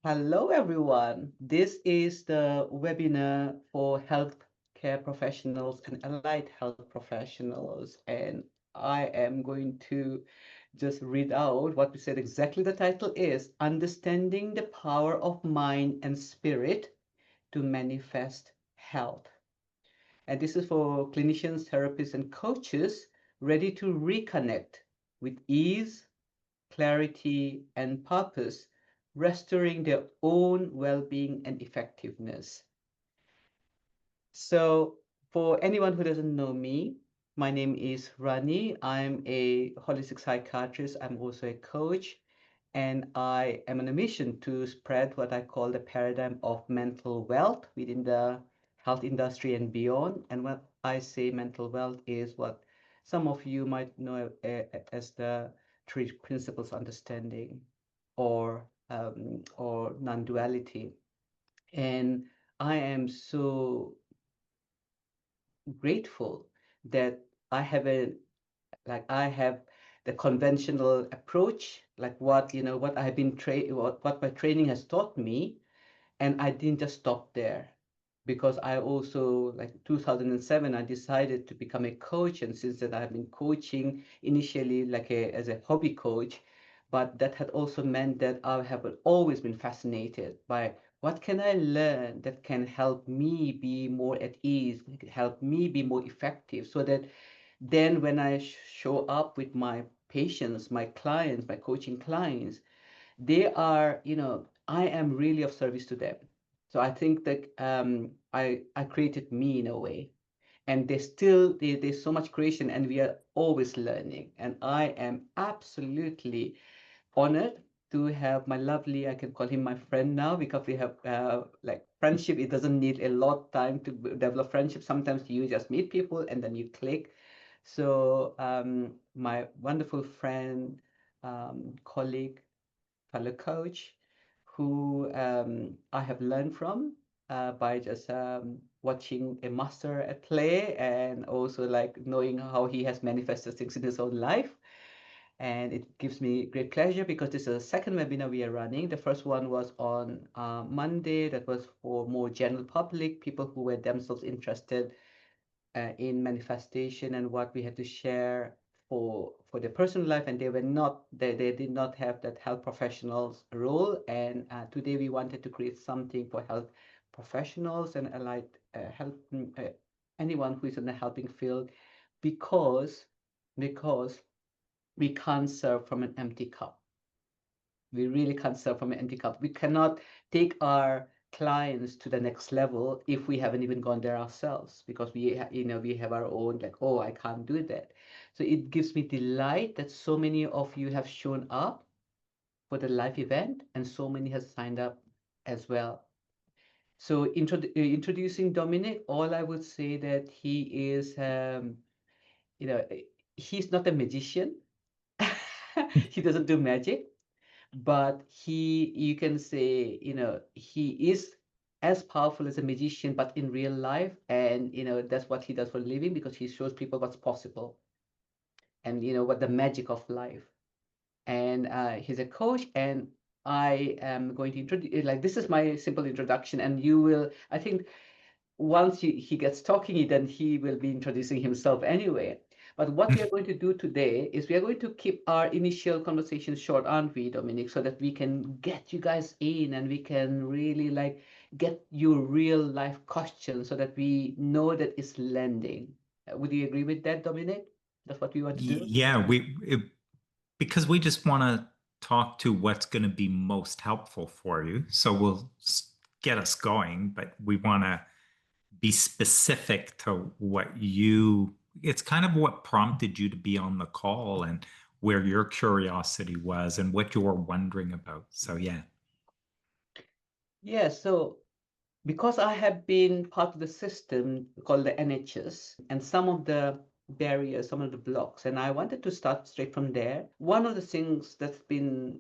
Hello, everyone. This is the webinar for healthcare professionals and allied health professionals. And I am going to just read out what we said exactly. The title is Understanding the Power of Mind and Spirit to Manifest Health. And this is for clinicians, therapists, and coaches ready to reconnect with ease, clarity, and purpose, restoring their own well being and effectiveness. So, for anyone who doesn't know me, my name is Rani. I'm a holistic psychiatrist. I'm also a coach, and I am on a mission to spread what I call the paradigm of mental wealth within the health industry and beyond. And when I say mental wealth is what some of you might know as the three principles understanding or non-duality. And I am so grateful that I have a I have the conventional approach, like what I have been what my training has taught me, and I didn't just stop there because I also, like 2007, I decided to become a coach, and since then I've been coaching initially as a hobby coach, but that had also meant that I have always been fascinated by what can I learn that can help me be more at ease, help me be more effective, so that then when I show up with my patients, my clients, my coaching clients, they are, I am really of service to them. So I think that I created me in a way, and there's so much creation, and we are always learning. And I am absolutely honored to have my lovely, I can call him my friend now because we have like friendship. It doesn't need a lot time to develop friendship. Sometimes you just meet people and then you click. So my wonderful friend, colleague, fellow coach, who I have learned from by just watching a master at play, and also like knowing how he has manifested things in his own life. And it gives me great pleasure because this is the second webinar we are running. The first one was on Monday. That was for more general public, people who were themselves interested in manifestation and what we had to share for their personal life, and they did not have that health professionals role. And today we wanted to create something for health professionals and allied health anyone who is in the helping field, because because we can't serve from an empty cup. We really can't serve from an empty cup. We cannot take our clients to the next level if we haven't even gone there ourselves, because we have our own, like, oh, I can't do that. So it gives me delight that so many of you have shown up for the live event, and so many has signed up as well. So introducing Dominic, all I would say that he is, you know, he's not a magician. He doesn't do magic, but you can say, he is as powerful as a magician, but in real life. And that's what he does for a living, because he shows people what's possible, and what the magic of life. And he's a coach, and I am going to introduce, like, this is my simple introduction, and you will, I think, once he gets talking, then he will be introducing himself anyway. But what we are going to do today is we are going to keep our initial conversation short, aren't we, Dominic, so that we can get you guys in and we can really like get your real life questions so that we know that it's landing. Would you agree with that, Dominic? That's what we want to do? Yeah, because we just want to talk to what's going to be most helpful for you. So get us going, but we want to be specific to it's kind of what prompted you to be on the call and where your curiosity was and what you were wondering about. So, yeah. Yeah, so because I have been part of the system called the NHS, and some of the barriers, some of the blocks, and I wanted to start straight from there. One of the things that's been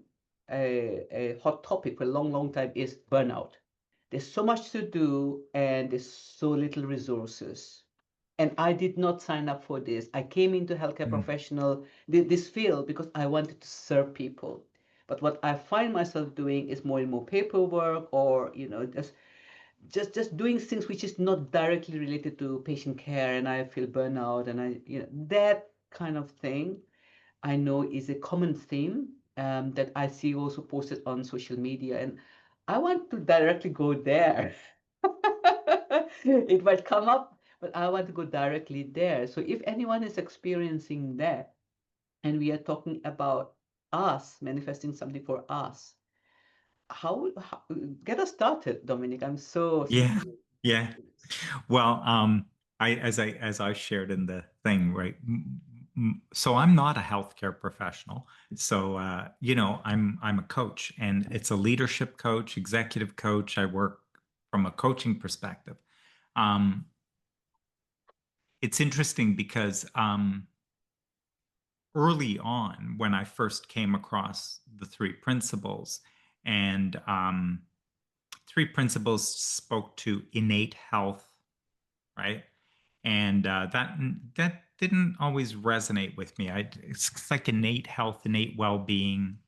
a hot topic for a long, long time is burnout. There's so much to do, and there's so little resources. And I did not sign up for this. I came into healthcare Mm. professional, this field, because I wanted to serve people. But what I find myself doing is more and more paperwork, or just doing things which is not directly related to patient care, and I feel burnout, and that kind of thing. I know is a common theme that I see also posted on social media, and I want to directly go there. It might come up, but I want to go directly there. So if anyone is experiencing that, and we are talking about us manifesting something for us, how get us started, Dominic? I'm so Yeah. curious. Yeah. Well, as I shared in the thing, right? So I'm not a healthcare professional. So I'm a coach, and it's a leadership coach, executive coach. I work from a coaching perspective. Um, it's interesting because early on, when I first came across the three principles, and three principles spoke to innate health, right? And that didn't always resonate with me. It's like innate health, innate well-being.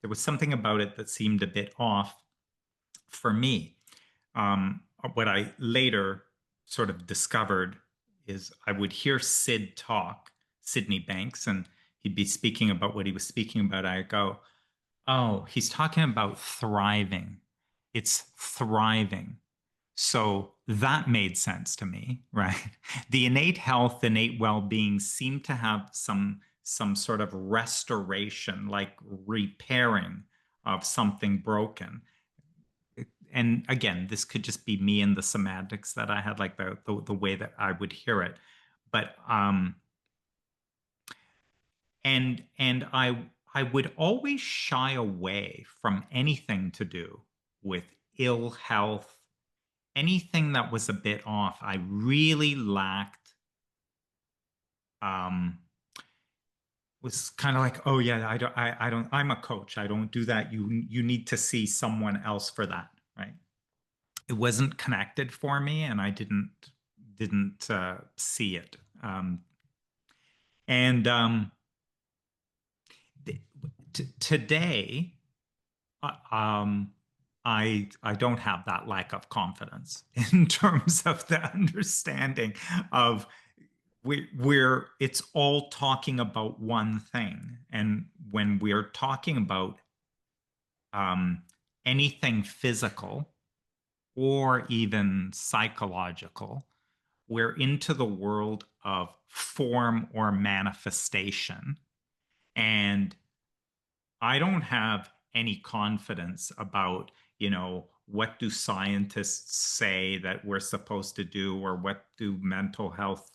There was something about it that seemed a bit off for me. What I later sort of discovered is I would hear Sid talk, Sydney Banks, and he'd be speaking about what he was speaking about. I go, oh, he's talking about thriving. It's thriving. So that made sense to me, right? The innate health, innate well-being seem to have some sort of restoration, like repairing of something broken. And again, this could just be me and the semantics that I had, like the way that I would hear it. But and I would always shy away from anything to do with ill health, anything that was a bit off. I really lacked, um was kind of like, oh yeah, I don't, I'm a coach, I don't do that. You need to see someone else for that, right? It wasn't connected for me, and I didn't see it. And Today, um, I don't have that lack of confidence in terms of the understanding of we're it's all talking about one thing, and when we're talking about um, anything physical or even psychological, we're into the world of form or manifestation. And I don't have any confidence about, what do scientists say that we're supposed to do, or what do mental health,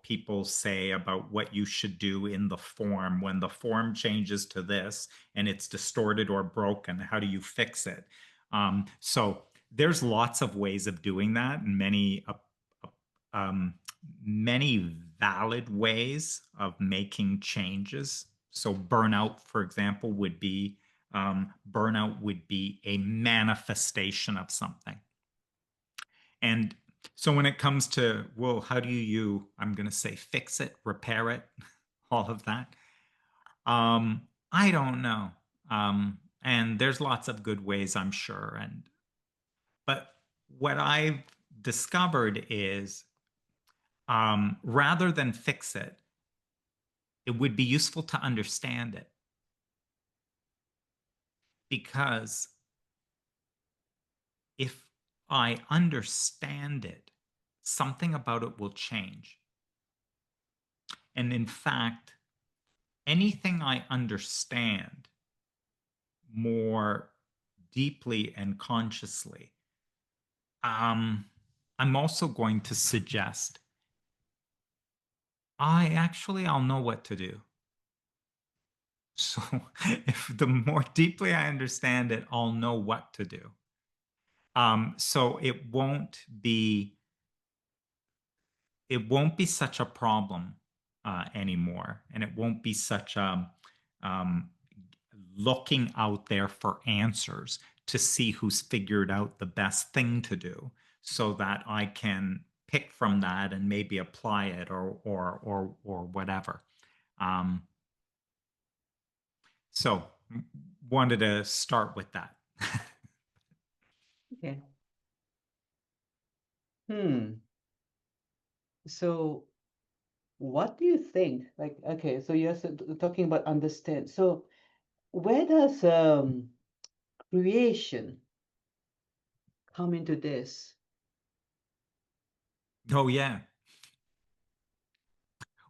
people say about what you should do in the form. When the form changes to this and it's distorted or broken, how do you fix it? So there's lots of ways of doing that, and um, many valid ways of making changes. So for example, burnout would be a manifestation of something. And so when it comes to, well, how do I'm going to say, fix it, repair it, all of that? I don't know. And there's lots of good ways, I'm sure. But what I've discovered is, rather than fix it, it would be useful to understand it, because if I understand it, something about it will change. And in fact, anything I understand more deeply and consciously, I'm also going to suggest I'll know what to do. So if the more deeply I understand it, I'll know what to do. So it won't be such a problem anymore, and it won't be such um, looking out there for answers to see who's figured out the best thing to do, so that I can pick from that and maybe apply it, or whatever. Um, So wanted to start with that. Okay. So what do you think? Like, okay, so you're talking about understand. So where does creation come into this? Oh, yeah.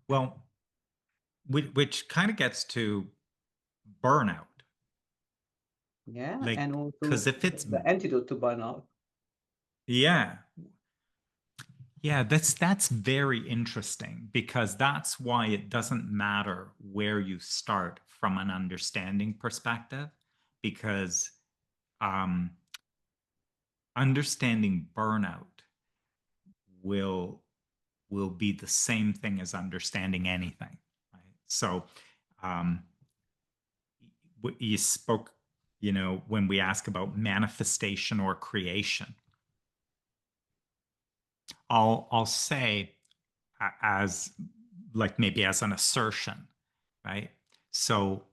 Well, which kind of gets to burnout. Yeah, Like, and because also if it's, the antidote to burnout. yeah, yeah, that's very interesting because that's why it doesn't matter where you start from an understanding perspective, because um, understanding burnout will will be the same thing as understanding anything, right? So um, you spoke, when we ask about manifestation or creation, I'll say as like maybe as an assertion, right? So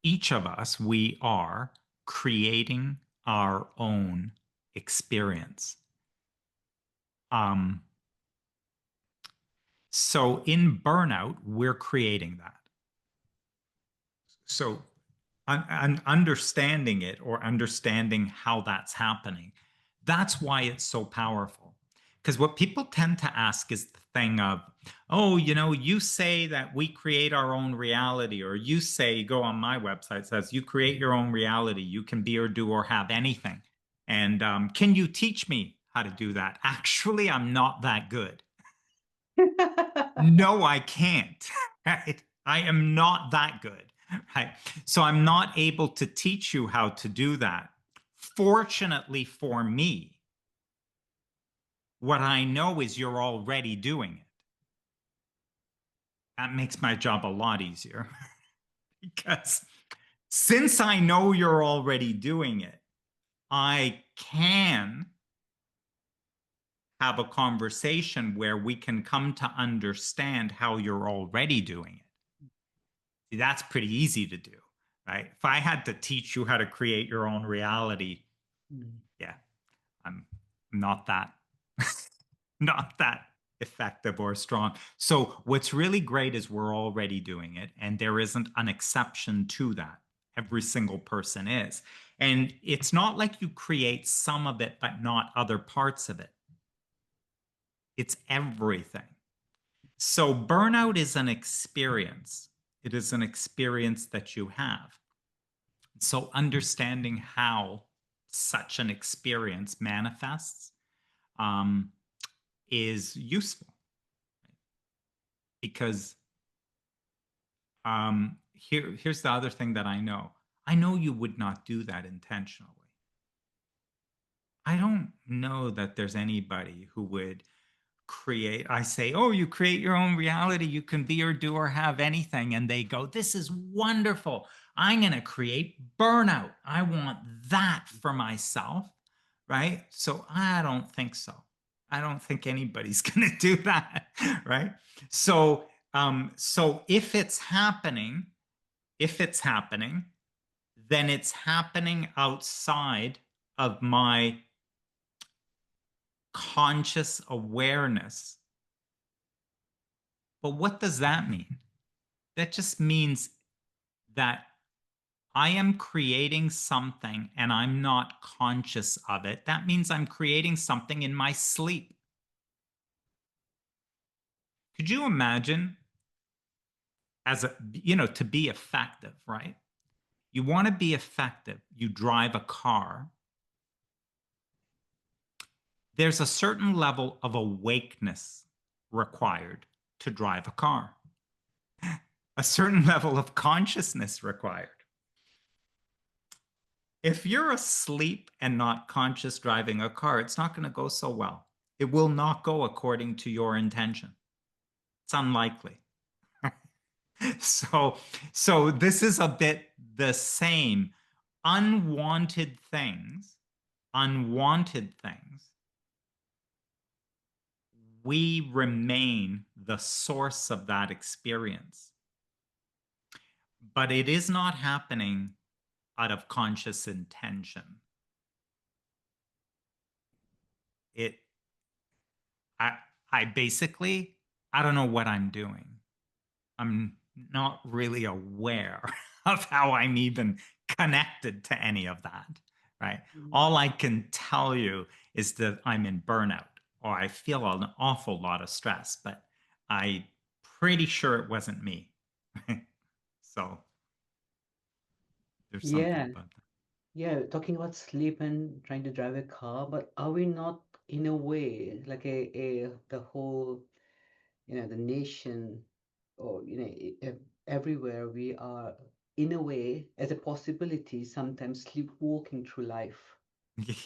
each of us, we are creating our own experience. Um, so in burnout, we're creating that. So understanding it or understanding how that's happening, that's why it's so powerful. Because what people tend to ask is the thing of, oh, you say that we create our own reality, or you say, go on my website, says you create your own reality. You can be or do or have anything. And can you teach me how to do that? Actually, I'm not that good. No, I can't. Right? I am not that good. Right? So I'm not able to teach you how to do that. Fortunately for me, what I know is you're already doing it. That makes my job a lot easier because since I know you're already doing it, I can have a conversation where we can come to understand how you're already doing it. See, that's pretty easy to do, right? If I had to teach you how to create your own reality, Mm. yeah, I'm not that not that effective or strong. So what's really great is we're already doing it, and there isn't an exception to that. Every single person is. And it's not like you create some of it, but not other parts of it. It's everything. So burnout is an experience. It is an experience that you have. So understanding how such an experience manifests um, is useful because here's the other thing that I know. I know you would not do that intentionally. I don't know that there's anybody who would create. I say, oh, you create your own reality. You can be or do or have anything. And they go, this is wonderful. I'm going to create burnout. I want that for myself. Right. So I don't think so. I don't think anybody's going to do that. Right. So, so if it's happening, then it's happening outside of my conscious awareness. But what does that mean? That just means that I am creating something and I'm not conscious of it. That means I'm creating something in my sleep. Could you imagine to be effective, right? You want to be effective. You drive a car. There's a certain level of awakeness required to drive a car, a certain level of consciousness required. If you're asleep and not conscious driving a car, it's not going to go so well. It will not go according to your intention. It's unlikely. so, so this is a bit the same. Unwanted things, unwanted things, we remain the source of that experience. but it is not happening out of conscious intention. It, I, I basically, I don't know what I'm doing. I'm not really aware of how I'm even connected to any of that, right? Mm. All I can tell you is that I'm in burnout or I feel an awful lot of stress, but I'm pretty sure it wasn't me. So there's something Yeah, about that. yeah, talking about sleep and trying to drive a car, but are we not in a way like the whole, the nation, or everywhere we are in a way as a possibility sometimes sleepwalking through life.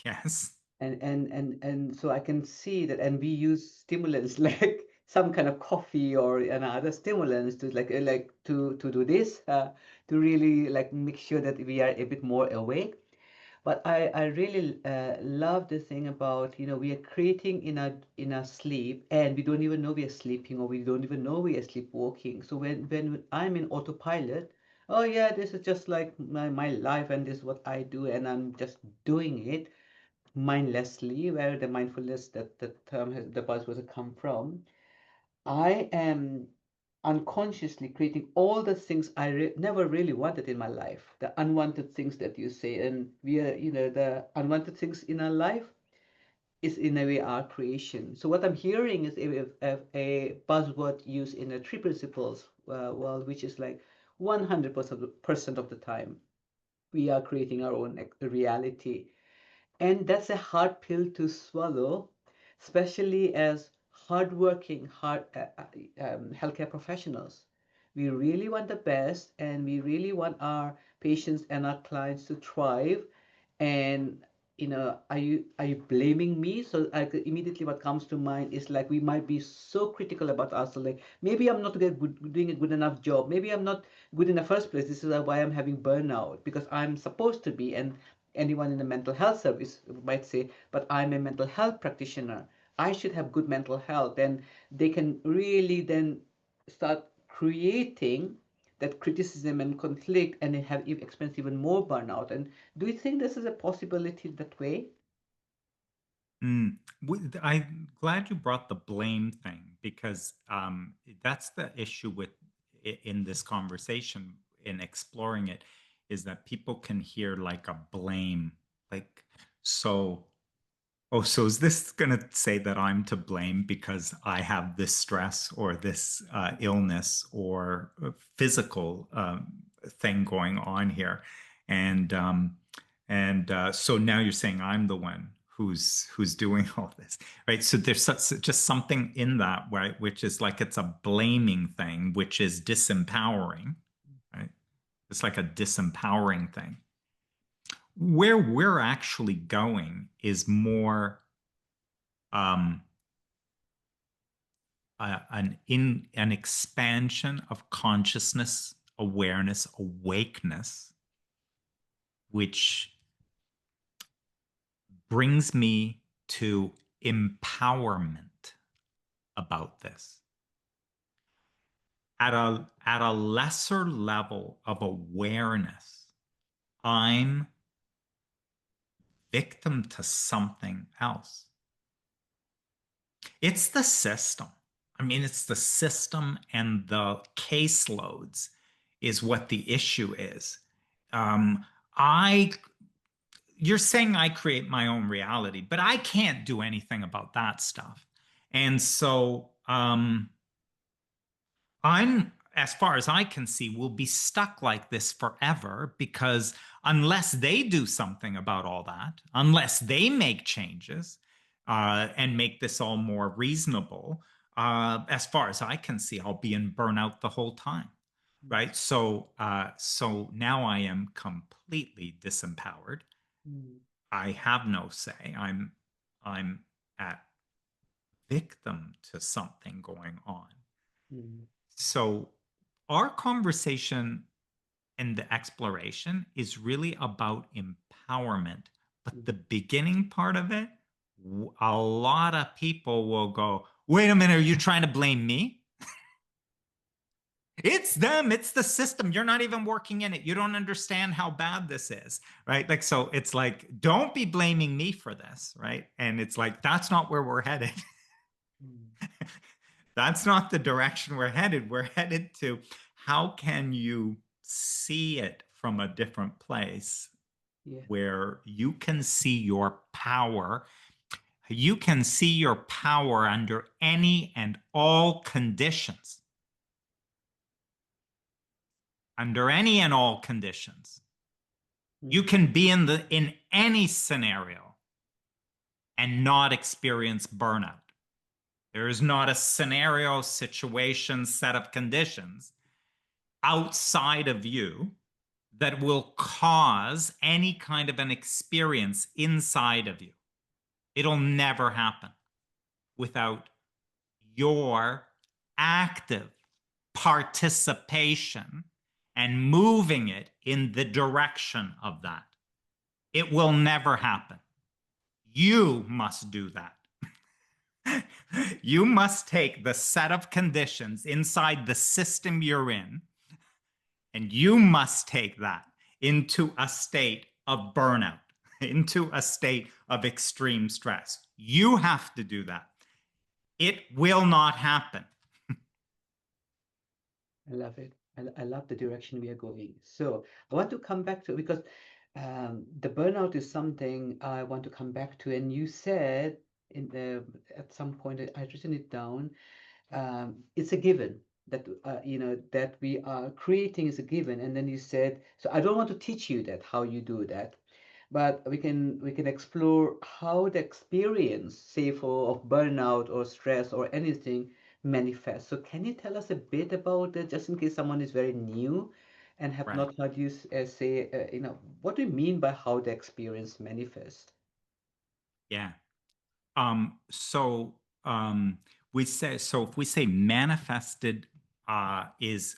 Yes. And so I can see that, and we use stimulants like some kind of coffee or other stimulants to to do this, to really like make sure that we are a bit more awake. But I really love the thing about, we are creating in our sleep, and we don't even know we are sleeping, or we don't even know we are sleepwalking. So when I'm in autopilot, oh yeah, this is just like my life, and this is what I do, and I'm just doing it mindlessly, where the mindfulness, that the term has, the buzzword come from. I am unconsciously creating all the things I never really wanted in my life, the unwanted things that you say, and we are, the unwanted things in our life is in a way our creation. So what I'm hearing is a buzzword used in the three principles world, which is like 100% of the time we are creating our own reality. And that's a hard pill to swallow, especially as hardworking, healthcare professionals. We really want the best, and we really want our patients and our clients to thrive. And are you blaming me? So immediately what comes to mind is like we might be so critical about ourselves. Like maybe I'm not doing a good enough job. Maybe I'm not good in the first place. This is why I'm having burnout, because I'm supposed to be. And anyone in the mental health service might say, but I'm a mental health practitioner. I should have good mental health. And they can really then start creating that criticism and conflict, and they have experience even more burnout. And do you think this is a possibility that way? Mm. I'm glad you brought the blame thing because that's the issue with in this conversation in exploring it is that people can hear like a blame, like so. Oh, so is this going to say that I'm to blame because I have this stress or this illness or physical thing going on here? And so now you're saying I'm the one who's doing all this, right? So there's just something in that, right, which is like it's a blaming thing, which is disempowering, right? It's like a disempowering thing. Where we're actually going is more um, an expansion of consciousness, awareness, awakeness, which brings me to empowerment about this. At a lesser level of awareness, I'm victim to something else. It's the system. I mean, it's the system and the caseloads is what the issue is. Um, I, you're saying I create my own reality, but I can't do anything about that stuff. And so, I'm, as far as I can see, will be stuck like this forever because unless they do something about all that, unless they make changes and make this all more reasonable, as far as I can see, I'll be in burnout the whole time. Right. So now I am completely disempowered. Mm, I have no say. I'm at victim to something going on. mm, So, our conversation and the exploration is really about empowerment. But the mm. beginning part of it, a lot of people will go, wait a minute, are you trying to blame me? It's them, it's the system. You're not even working in it. You don't understand how bad this is, right? Like, so it's like, don't be blaming me for this, right? And it's like, that's not where we're headed. Mm. That's not the direction we're headed. We're headed to how can you see it from a different place Yeah. where you can see your power. You can see your power under any and all conditions, under any and all conditions. You Mm. can be in any scenario and not experience burnout. There is not a scenario, situation, set of conditions outside of you that will cause any kind of an experience inside of you. It'll never happen without your active participation and moving it in the direction of that. It will never happen. You must do that. You must take the set of conditions inside the system you're in, and you must take that into a state of burnout, into a state of extreme stress. You have to do that. It will not happen. I love it. I love the direction we are going. So I want to come back to because the burnout is something I want to come back to. And you said in the at some point I've written it down. It's a given that that we are creating is a given. And then you said, so I don't want to teach you that how you do that, but we can explore how the experience, say for of burnout or stress or anything, manifests. So can you tell us a bit about that, just in case someone is very new and have Right. not heard you say, what do you mean by how the experience manifests? Yeah. So we say, so if we say manifested is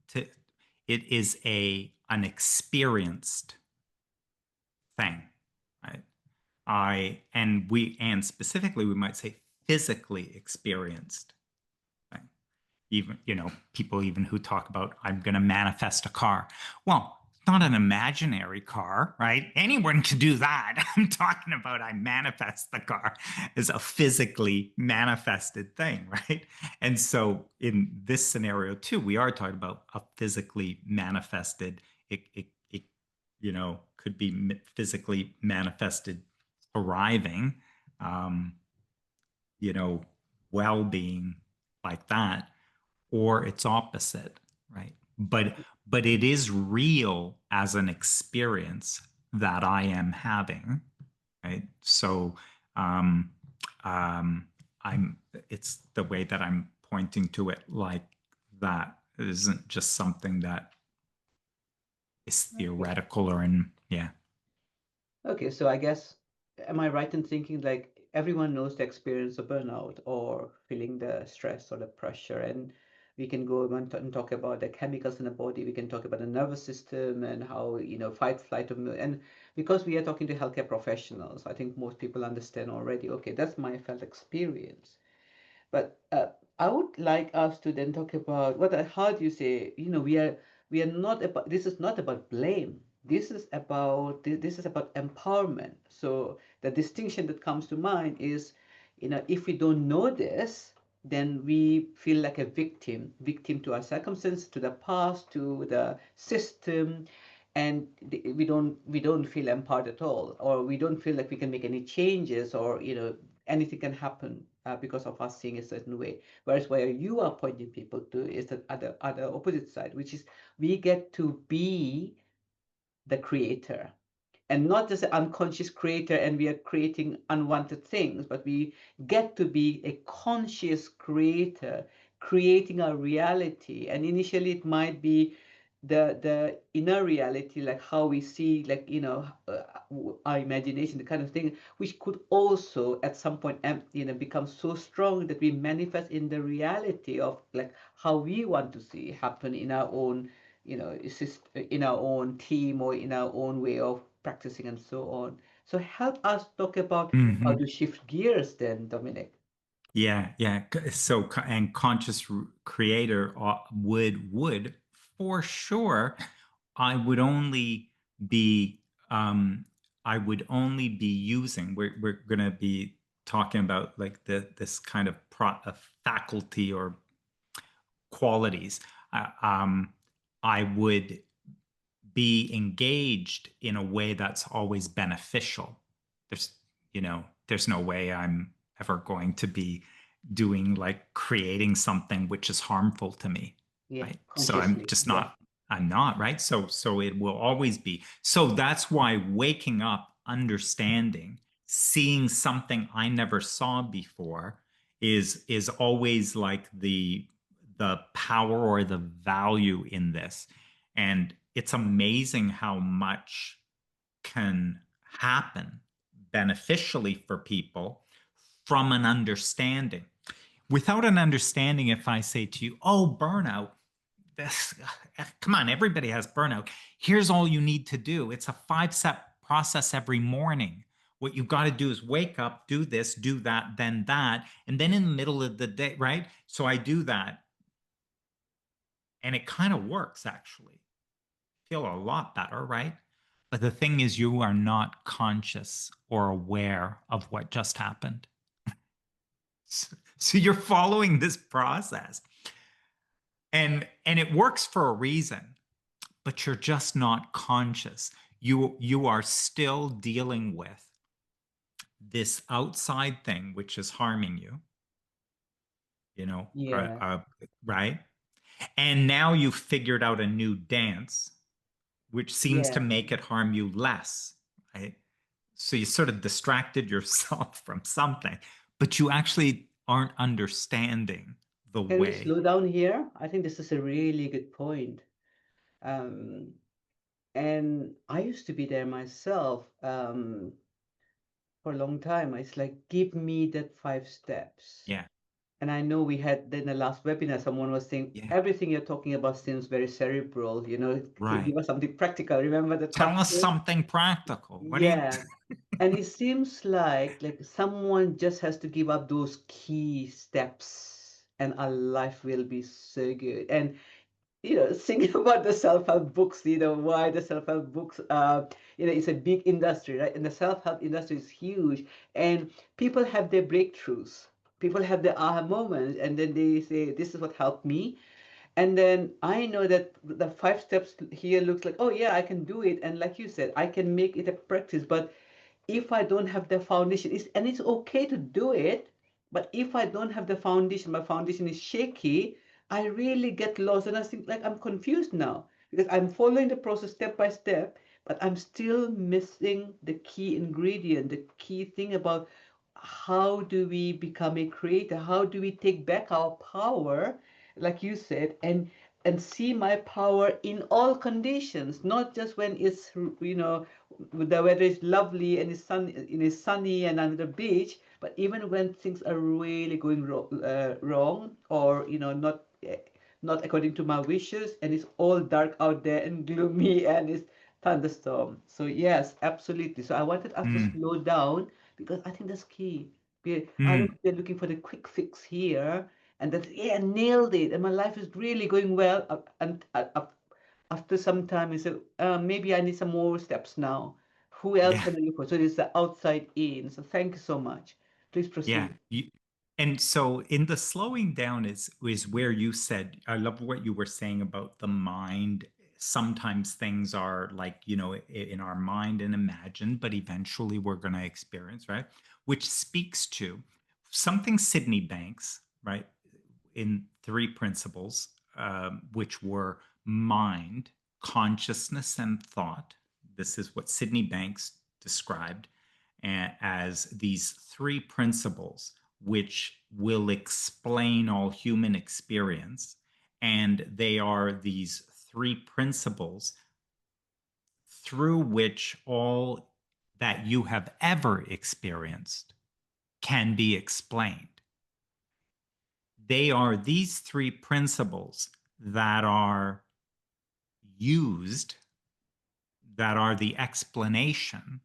to, it is an experienced thing, right? And specifically we might say physically experienced. Right? Even, people even who talk about I'm going to manifest a car. Well, it's not an imaginary car, right? Anyone can do that. I'm talking about I manifest the car as a physically manifested thing, right? And so in this scenario too, we are talking about a physically manifested. It could be physically manifested thriving, um, you know, well-being like that, or its opposite, right? But it is real as an experience that I am having, right? So um, um, I'm it's the way that I'm pointing to it like that. It isn't just something that is Okay. theoretical or in yeah. Okay, so I guess, am I right in thinking like everyone knows the experience of burnout or feeling the stress or the pressure, and we can go and talk about the chemicals in the body, we can talk about the nervous system and how, fight, flight, and because we are talking to healthcare professionals, I think most people understand already, okay, that's my felt experience. But I would like us to then talk about what I heard you say. We are not about. This is not about blame. This is about empowerment. So the distinction that comes to mind is, if we don't know this, then we feel like a victim to our circumstance, to the past, to the system, and we don't feel empowered at all, or we don't feel like we can make any changes, or anything can happen because of us seeing a certain way. Whereas where you are pointing people to is the other opposite side, which is we get to be the creator, and not just an unconscious creator and we are creating unwanted things, but we get to be a conscious creator, creating a reality. And initially it might be the inner reality, like how we see, like our imagination, the kind of thing, which could also at some point become so strong that we manifest in the reality of like how we want to see happen in our own, it's just in our own team or in our own way of practicing and so on. So help us talk about how Mm-hmm. to shift gears then, Dominic. Yeah, yeah. So, and conscious creator would for sure. I would only be I would only be using. We're gonna be talking about like this kind of faculty or qualities. Uh, um, I would be engaged in a way that's always beneficial. There's, there's no way I'm ever going to be doing like creating something which is harmful to me, Yeah, right? So consciously. Yeah. I'm not, right? So it will always be. So that's why waking up, understanding, seeing something I never saw before is always like the power or the value in this. And it's amazing how much can happen beneficially for people from an understanding. Without an understanding, if I say to you, oh, burnout, this, come on, everybody has burnout. Here's all you need to do. It's a 5-step process every morning. What you've got to do is wake up, do this, do that, then that. And then in the middle of the day, right? So I do that. And it kind of works actually. Feel a lot better, right? But the thing is, you are not conscious or aware of what just happened. So you're following this process, and it works for a reason, but you're just not conscious. You are still dealing with this outside thing which is harming you, you know, uh, Yeah. uh, right? And now you've figured out a new dance which seems to Yeah. make it harm you less, right? So you sort of distracted yourself from something, but you actually aren't understanding the Can we way. slow down here? I think this is a really good point. Um, and I used to be there myself for a long time. It's like, give me that 5 steps. Yeah, And I know we had in the last webinar, someone was saying yeah, everything you're talking about seems very cerebral, right. give us something practical. Remember that Tell us practical? something practical. What do you? Yeah. And it seems like someone just has to give up those key steps and our life will be so good. And thinking about the self-help books, why the self-help books, it's a big industry, right? And the self-help industry is huge. And people have their breakthroughs. People have their aha moments, and then they say, this is what helped me. And then I know that the 5 steps here looks like, oh yeah, I can do it. And like you said, I can make it a practice. But if I don't have the foundation, and it's okay to do it, but if I don't have the foundation, my foundation is shaky, I really get lost. And I think like I'm confused now because I'm following the process step by step, but I'm still missing the key ingredient, the key thing about how do we become a creator? How do we take back our power, like you said, and see my power in all conditions, not just when it's the weather is lovely and it's sunny and I'm at the beach, but even when things are really going wrong, or not according to my wishes, and it's all dark out there and gloomy and it's thunderstorm. So yes, absolutely. So I wanted us to Mm, slow down because I think that's key. I don't mm, think they're looking for the quick fix here, and that yeah, nailed it, and my life is really going well. And after some time, you say, maybe I need some more steps now. Who else yeah. can I look for? So it's the outside in. So thank you so much. Please Yeah. proceed. And so in the slowing down is where you said, I love what you were saying about the mind. Sometimes things are like, in our mind and imagined, but eventually we're going to experience, right? Which speaks to something Sydney Banks, right? In 3 principles, which were mind, consciousness, and thought. This is what Sydney Banks described as these 3 principles, which will explain all human experience. And they are these 3 principles through which all that you have ever experienced can be explained. They are these 3 principles that are used, that are the explanation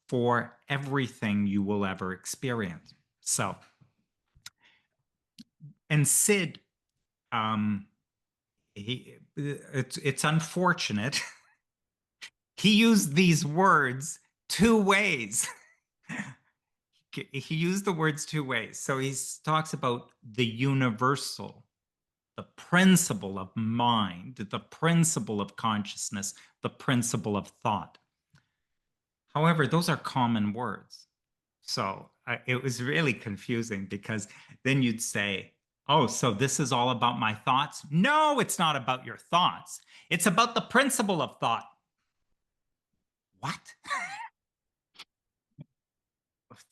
for everything you will ever experience. So, and Sid, it's unfortunate. He used these words two ways. He used the words two ways. So he talks about the universal, the principle of mind, the principle of consciousness, the principle of thought. However, those are common words. So it was really confusing because then you'd say, oh, so this is all about my thoughts? No, it's not about your thoughts. It's about the principle of thought. What?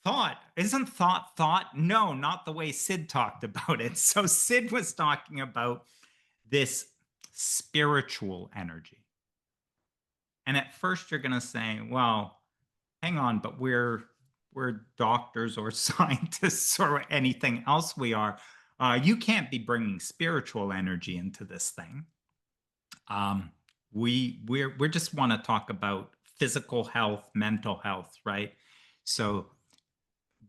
Thought? Isn't thought thought? No, not the way Sid talked about it. So Sid was talking about this spiritual energy. And at first you're going to say, well, hang on, but we're doctors or scientists or anything else we are. You can't be bringing spiritual energy into this thing. We just want to talk about physical health, mental health, right? So,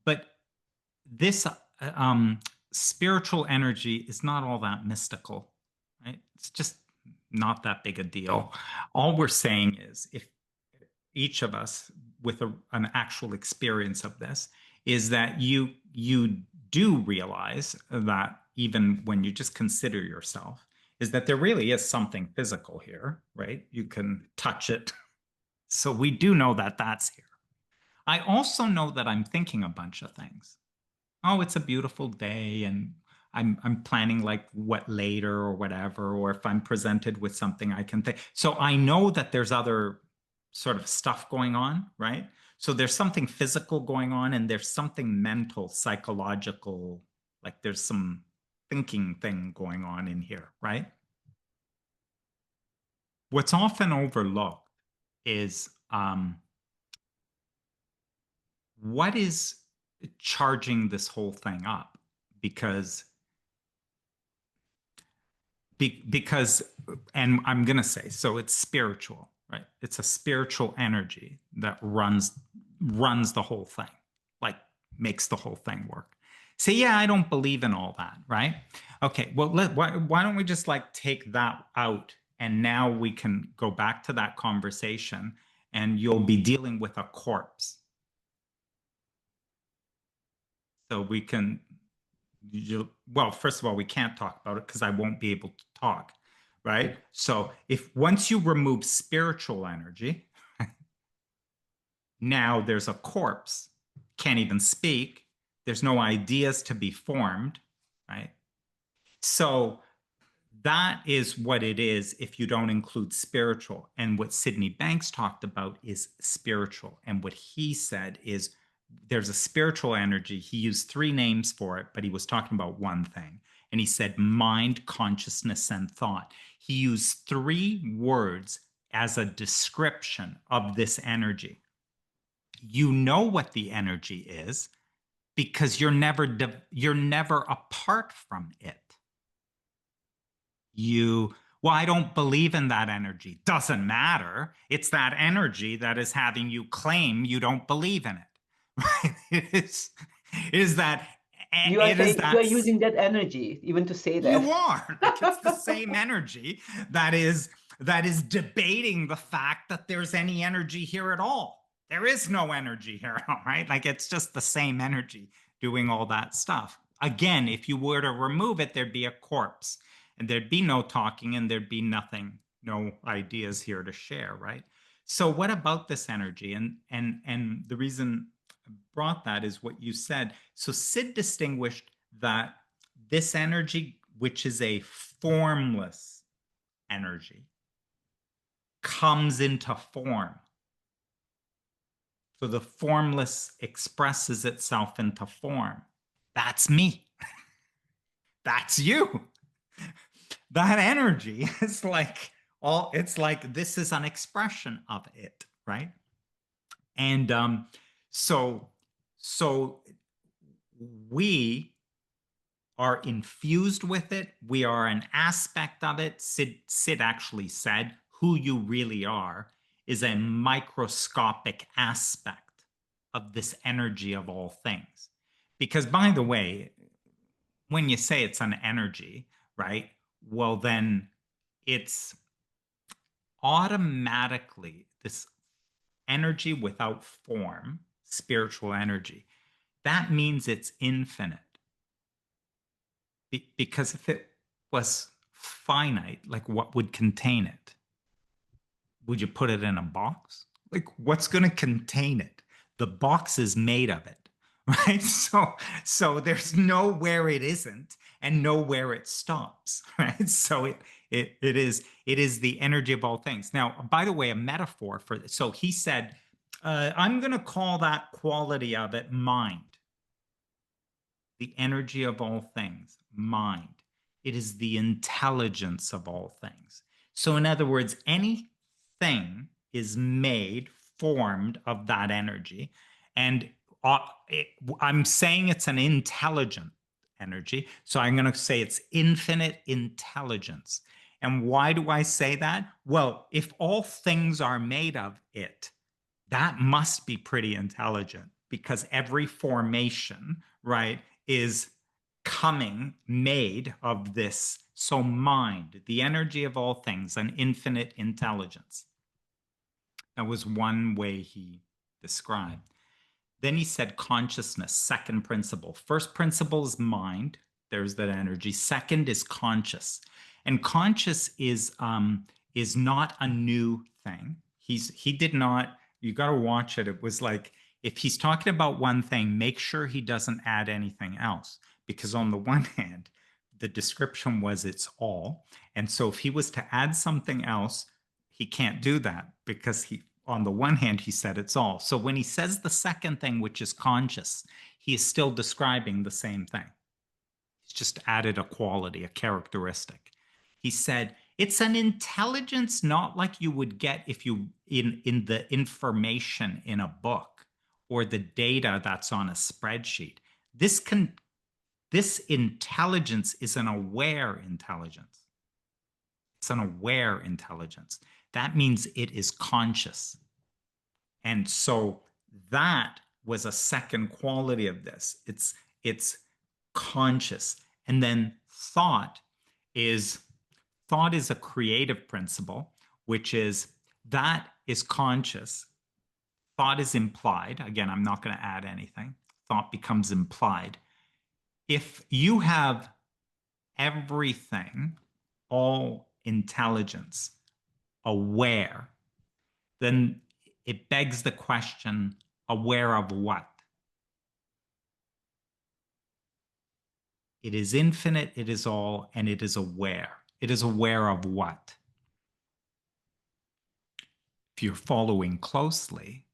but this spiritual energy is not all that mystical, right? It's just not that big a deal. All we're saying is if each of us with an actual experience of this is that you do realize that even when you just consider yourself is that there really is something physical here, right? You can touch it. So we do know that that's here. I also know that I'm thinking a bunch of things. Oh, it's a beautiful day and I'm planning like what later or whatever, or if I'm presented with something I can think. So I know that there's other sort of stuff going on, right? So there's something physical going on and there's something mental, psychological, like there's some thinking thing going on in here, right? What's often overlooked is what is charging this whole thing up? Because because and I'm going to say, so it's spiritual, right? It's a spiritual energy that runs the whole thing, like makes the whole thing work. Say, yeah, I don't believe in all that, right? Okay, well, why don't we just like take that out and now we can go back to that conversation and you'll be dealing with a corpse. So we can well, first of all, we can't talk about it because I won't be able to talk, right? So if once you remove spiritual energy, now there's a corpse, can't even speak, there's no ideas to be formed, right? So that is what it is if you don't include spiritual. And what Sydney Banks talked about is spiritual. And what he said is there's a spiritual energy. He used three names for it, but he was talking about one thing. And he said mind, consciousness, and thought. He used three words as a description of this energy. You know what the energy is because you're never apart from it. Well, I don't believe in that energy. Doesn't matter. It's that energy that is having you claim you don't believe in it. Right? Is that You are it is saying you that are using that energy even to say you that. are like it's the same energy that is debating the fact that there's any energy here at all. There is no energy here at all, right? Like it's just the same energy doing all that stuff. Again, if you were to remove it, there'd be a corpse and there'd be no talking and there'd be nothing, no ideas here to share, right? So what about this energy? And the reason I brought that is what you said. So Sid distinguished that this energy, which is a formless energy, comes into form. So the formless expresses itself into form. That's me. That's you. That energy is like it's like this is an expression of it, right? And so we are infused with it. We are an aspect of it. Sid actually said, who you really are is a microscopic aspect of this energy of all things. Because, by the way, when you say it's an energy, right? Well, then it's automatically this energy without form, spiritual energy. That means it's infinite. Because if it was finite, like what would contain it? Would you put it in a box? Like what's going to contain it? The box is made of it, right? So there's nowhere it isn't and nowhere it stops, right? So it is the energy of all things. Now, by the way, a metaphor for this. So he said, I'm going to call that quality of it mind. The energy of all things, mind. It is the intelligence of all things. So, in other words, anything is made, formed of that energy. And I'm saying it's an intelligent energy. So, I'm going to say it's infinite intelligence. And why do I say that? Well, if all things are made of it, that must be pretty intelligent because every formation, right, is coming made of this. So, mind, the energy of all things, an infinite intelligence. That was one way he described. Then he said consciousness, second principle. First principle is mind. There's that energy. Second is conscious, and conscious is not a new thing. He did not. You got to watch it. It was like if he's talking about one thing, make sure he doesn't add anything else, because on the one hand, the description was it's all, and so if he was to add something else, he can't do that because on the one hand, he said it's all. So when he says the second thing, which is conscious, he is still describing the same thing. He's just added a quality, a characteristic. He said, it's an intelligence not like you would get if you in the information in a book or the data that's on a spreadsheet. This intelligence is an aware intelligence. It's an aware intelligence. That means it is conscious. And so that was a second quality of this. It's conscious. And then thought is a creative principle, which is that is conscious. Thought is implied. Again, I'm not going to add anything. Thought becomes implied. If you have everything, all intelligence, aware, then it begs the question, aware of what? It is infinite, it is all, and it is aware. It is aware of what? If you're following closely,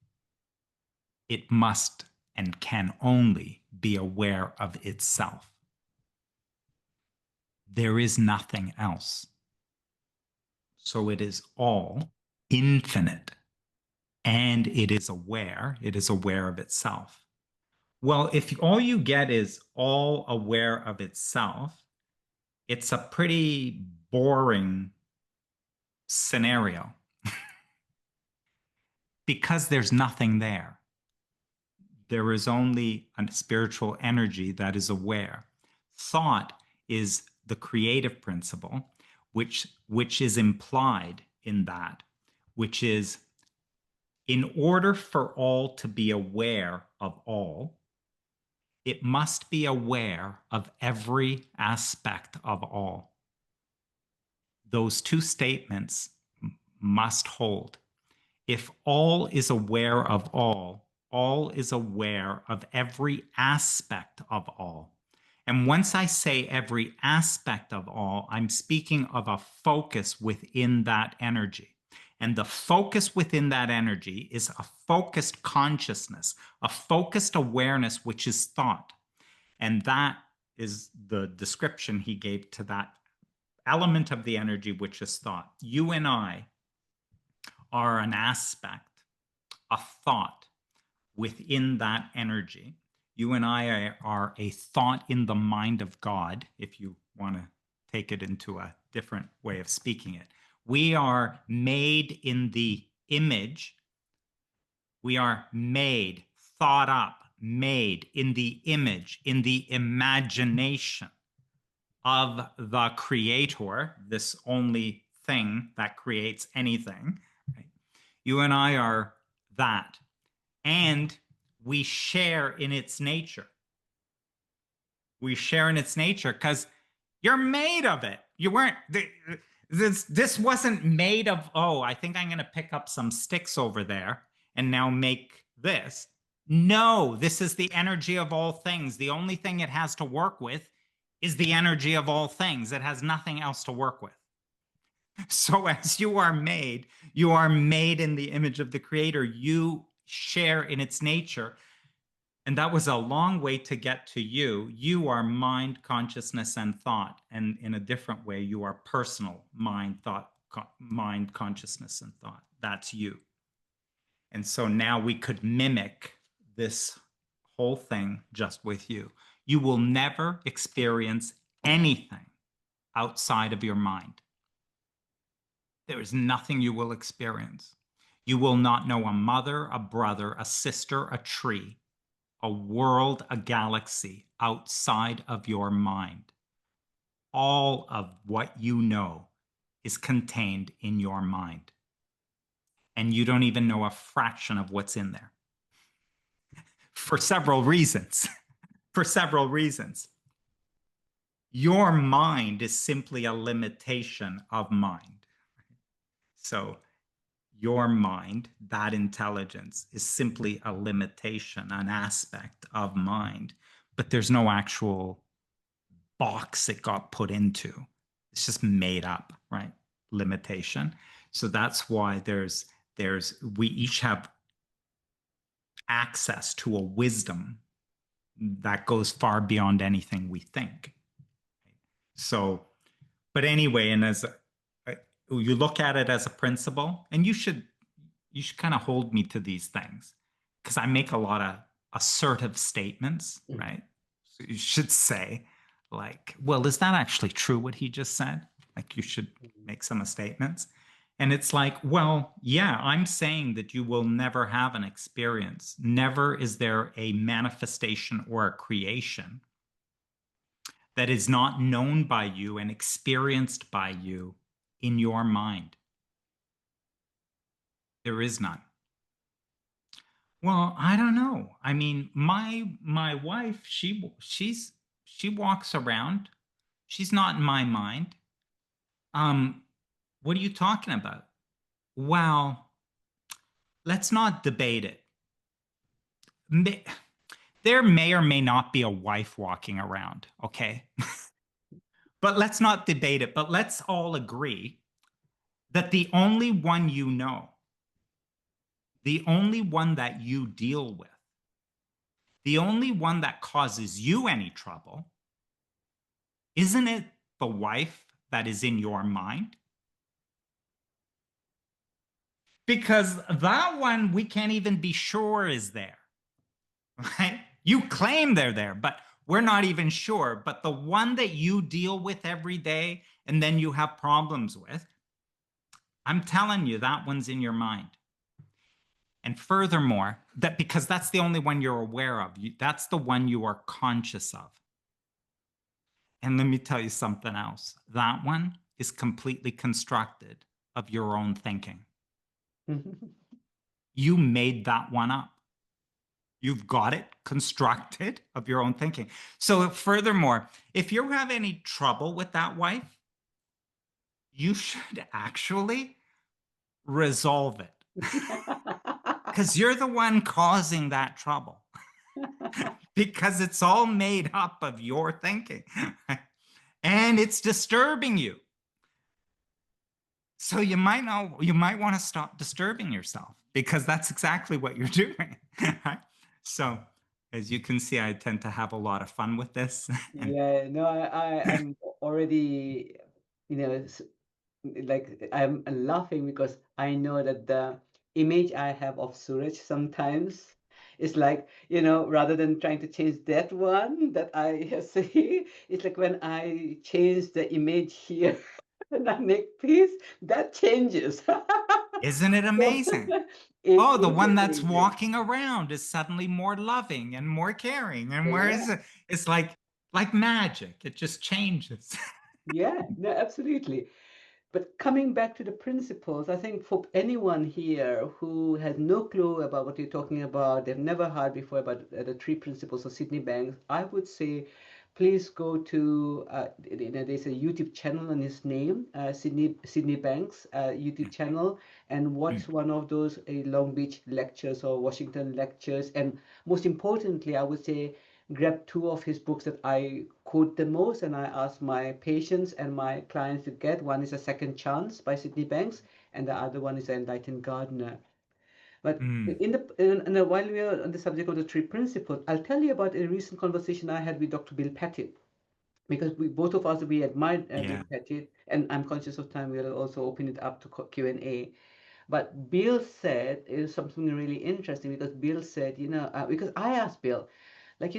it must and can only be aware of itself. There is nothing else. So it is all infinite, and it is aware of itself. Well, if all you get is all aware of itself, it's a pretty boring scenario because there's nothing there. There is only a spiritual energy that is aware. Thought is the creative principle, which is implied in that, which is in order for all to be aware of all, it must be aware of every aspect of all. Those two statements must hold. If all is aware of all is aware of every aspect of all. And once I say every aspect of all, I'm speaking of a focus within that energy. And the focus within that energy is a focused consciousness, a focused awareness, which is thought. And that is the description he gave to that element of the energy, which is thought. You and I are an aspect, a thought within that energy. You and I are a thought in the mind of God, if you want to take it into a different way of speaking it. We are made in the image. We are made, thought up, made in the image, in the imagination of the creator, this only thing that creates anything. Right? You and I are that. And we share in its nature. We share in its nature because you're made of it. You weren't, this wasn't made of, oh, I think I'm going to pick up some sticks over there and now make this. No, this is the energy of all things. The only thing it has to work with is the energy of all things. It has nothing else to work with. So as you are made in the image of the creator. You share in its nature. And that was a long way to get to you. You are mind, consciousness, and thought. And in a different way, you are personal mind, thought, mind, consciousness, and thought. That's you. And so now we could mimic this whole thing just with you. You will never experience anything outside of your mind. There is nothing you will experience. You will not know a mother, a brother, a sister, a tree, a world, a galaxy outside of your mind. All of what you know is contained in your mind. And you don't even know a fraction of what's in there. For several reasons. For several reasons. Your mind is simply a limitation of mind. So your mind, that intelligence, is simply a limitation, an aspect of mind, but there's no actual box it got put into. It's just made up, right? Limitation. So that's why we each have access to a wisdom that goes far beyond anything we think. So, but anyway, and as you look at it as a principle, and you should kind of hold me to these things because I make a lot of assertive statements, right? So you should say, like, well, is that actually true what he just said? Like, you should make some statements. And it's like, well, yeah, I'm saying that you will never have an experience. Never is there a manifestation or a creation that is not known by you and experienced by you in your mind. There is none. Well, I don't know. I mean, my wife, she walks around. She's not in my mind. What are you talking about? Well, let's not debate it. There may or may not be a wife walking around, okay? But let's not debate it. But let's all agree that the only one you know, the only one that you deal with, the only one that causes you any trouble, isn't it the wife that is in your mind? Because that one we can't even be sure is there, right? You claim they're there, but we're not even sure. But the one that you deal with every day and then you have problems with, I'm telling you, that one's in your mind. And furthermore, that because that's the only one you're aware of, that's the one you are conscious of. And let me tell you something else. That one is completely constructed of your own thinking. You made that one up. You've got it constructed of your own thinking. So furthermore, if you have any trouble with that wife, you should actually resolve it. Because you're the one causing that trouble. Because it's all made up of your thinking. And it's disturbing you. So you might want to stop disturbing yourself because that's exactly what you're doing. Right? So as you can see, I tend to have a lot of fun with this. Yeah, no, I'm already, like I'm laughing because I know that the image I have of Suraj sometimes is like, rather than trying to change that one that I see, it's like when I change the image here and I make peace, that changes. Isn't it amazing? It Oh, the is one that's amazing. walking around is suddenly more loving and more caring. And where Yeah. is it? It's like, like magic. It just changes. Yeah, no, absolutely. But coming back to the principles, I think for anyone here who has no clue about what you're talking about, they've never heard before about the three principles of Sydney Banks, I would say please go to, there's a YouTube channel on his name, Sydney Banks YouTube channel, and watch one of those Long Beach lectures or Washington lectures. And most importantly, I would say grab two of his books that I quote the most and I ask my patients and my clients to get. One is A Second Chance by Sydney Banks, and the other one is The Enlightened Gardener. But Mm, while we are on the subject of the three principles, I'll tell you about a recent conversation I had with Dr. Bill Pettit. Because we both of us we admire Bill yeah. Pettit, and I'm conscious of time. We'll also open it up to Q&A. But Bill said is something really interesting because Bill said, because I asked Bill, like,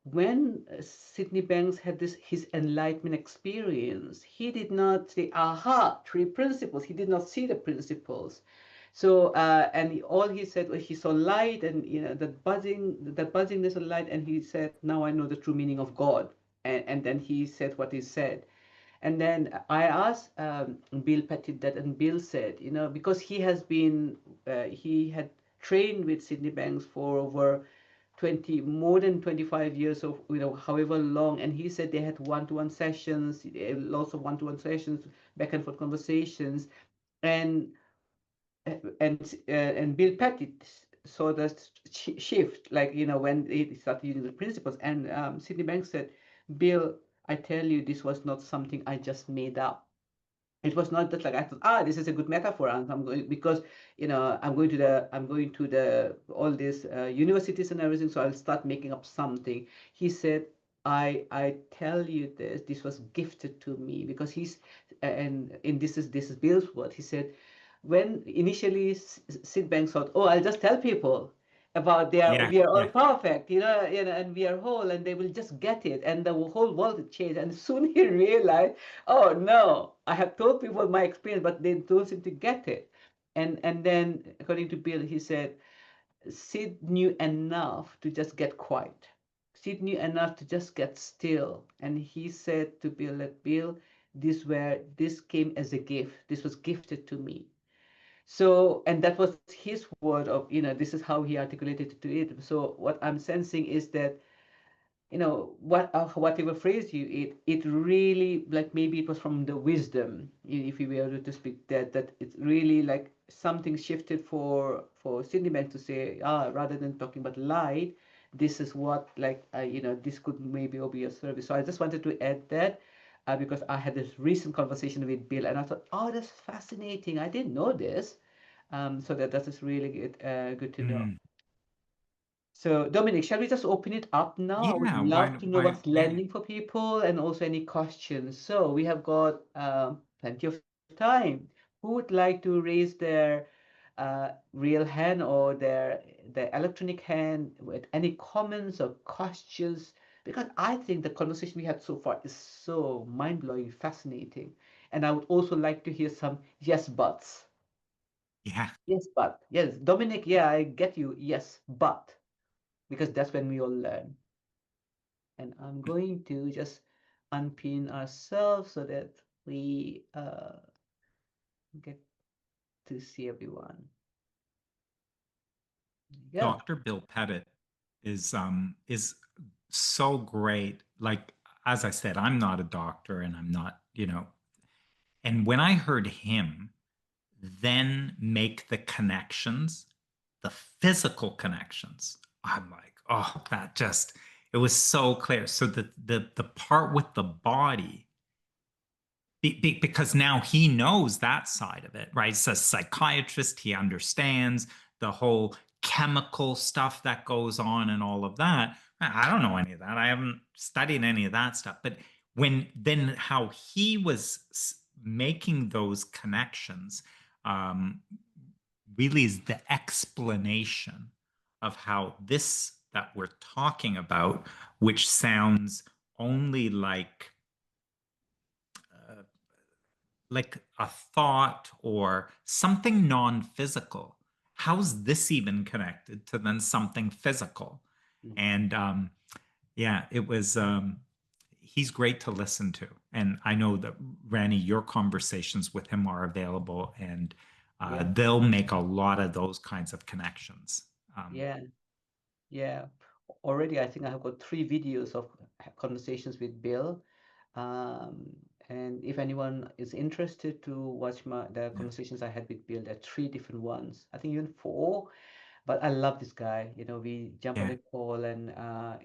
when Sydney Banks had this his enlightenment experience, he did not say, "Aha, three principles." He did not see the principles. So, all he said was he saw light, and that buzzingness of light, and he said, "Now I know the true meaning of God." And then he said what he said. And then I asked Bill Pettit that, and Bill said, because he had trained with Sydney Banks for over more than 25 years of, however long. And he said they had one-to-one sessions, lots of one-to-one sessions, back and forth conversations. And and Bill Pettit saw the shift, like, when he started using the principles. And Sydney Banks said, Bill, I tell you, this was not something I just made up. It was not that like I thought, this is a good metaphor, and I'm going because I'm going to the all these universities and everything, so I'll start making up something. He said, I tell you this, this was gifted to me because and this is Bill's word. He said, when initially Sid Banks thought, I'll just tell people about Yeah. we are all Yeah. perfect, and we are whole, and they will just get it, and the whole world will change. And soon he realized, oh no, I have told people my experience, but they don't seem to get it. And then, according to Bill, he said, Sid knew enough to just get quiet. Sid knew enough to just get still. And he said to Bill that, Bill, this came as a gift. This was gifted to me. So, and that was his word of, this is how he articulated to it. So what I'm sensing is that, whatever phrase it really, like, maybe it was from the wisdom, if you were to speak, that it's really like something shifted for Cindy Banks to say, rather than talking about light, this is what, like, this could maybe be a service. So I just wanted to add that, because I had this recent conversation with Bill, and I thought, that's fascinating. I didn't know this. So that is really good to know. Mm, So, Dominic, shall we just open it up now? I would yeah. love to know what's Yeah. landing for people and also any questions. So, we have got plenty of time. Who would like to raise their real hand or their electronic hand with any comments or questions? Because I think the conversation we had so far is so mind-blowing, fascinating. And I would also like to hear some yes buts. Yeah. Yes, but. Yes, Dominic, yeah, I get you. Yes, but. Because that's when we all learn. And I'm going to just unpin ourselves so that we get to see everyone. Yeah. Dr. Bill Pettit is so great. Like, as I said, I'm not a doctor and I'm not, and when I heard him then make the connections, the physical connections, I'm like, oh, that just, it was so clear. So the part with the body, because now he knows that side of it, right? He's a psychiatrist. He understands the whole chemical stuff that goes on and all of that. I don't know any of that. I haven't studied any of that stuff. But then how he was making those connections, um, really is the explanation of how this that we're talking about, which sounds only uh, like a thought or something non-physical. How's this even connected to then something physical? Mhm. And yeah, it was. he's great to listen to. And I know that, Rani, your conversations with him are available, and Yeah, they'll make a lot of those kinds of connections. yeah, yeah. Already, I think I have got 3 videos of conversations with Bill. Um, and if anyone is interested to watch the Yeah, conversations I had with Bill, there are 3 different ones. I think even 4. But I love this guy. We jump on yeah, a call, and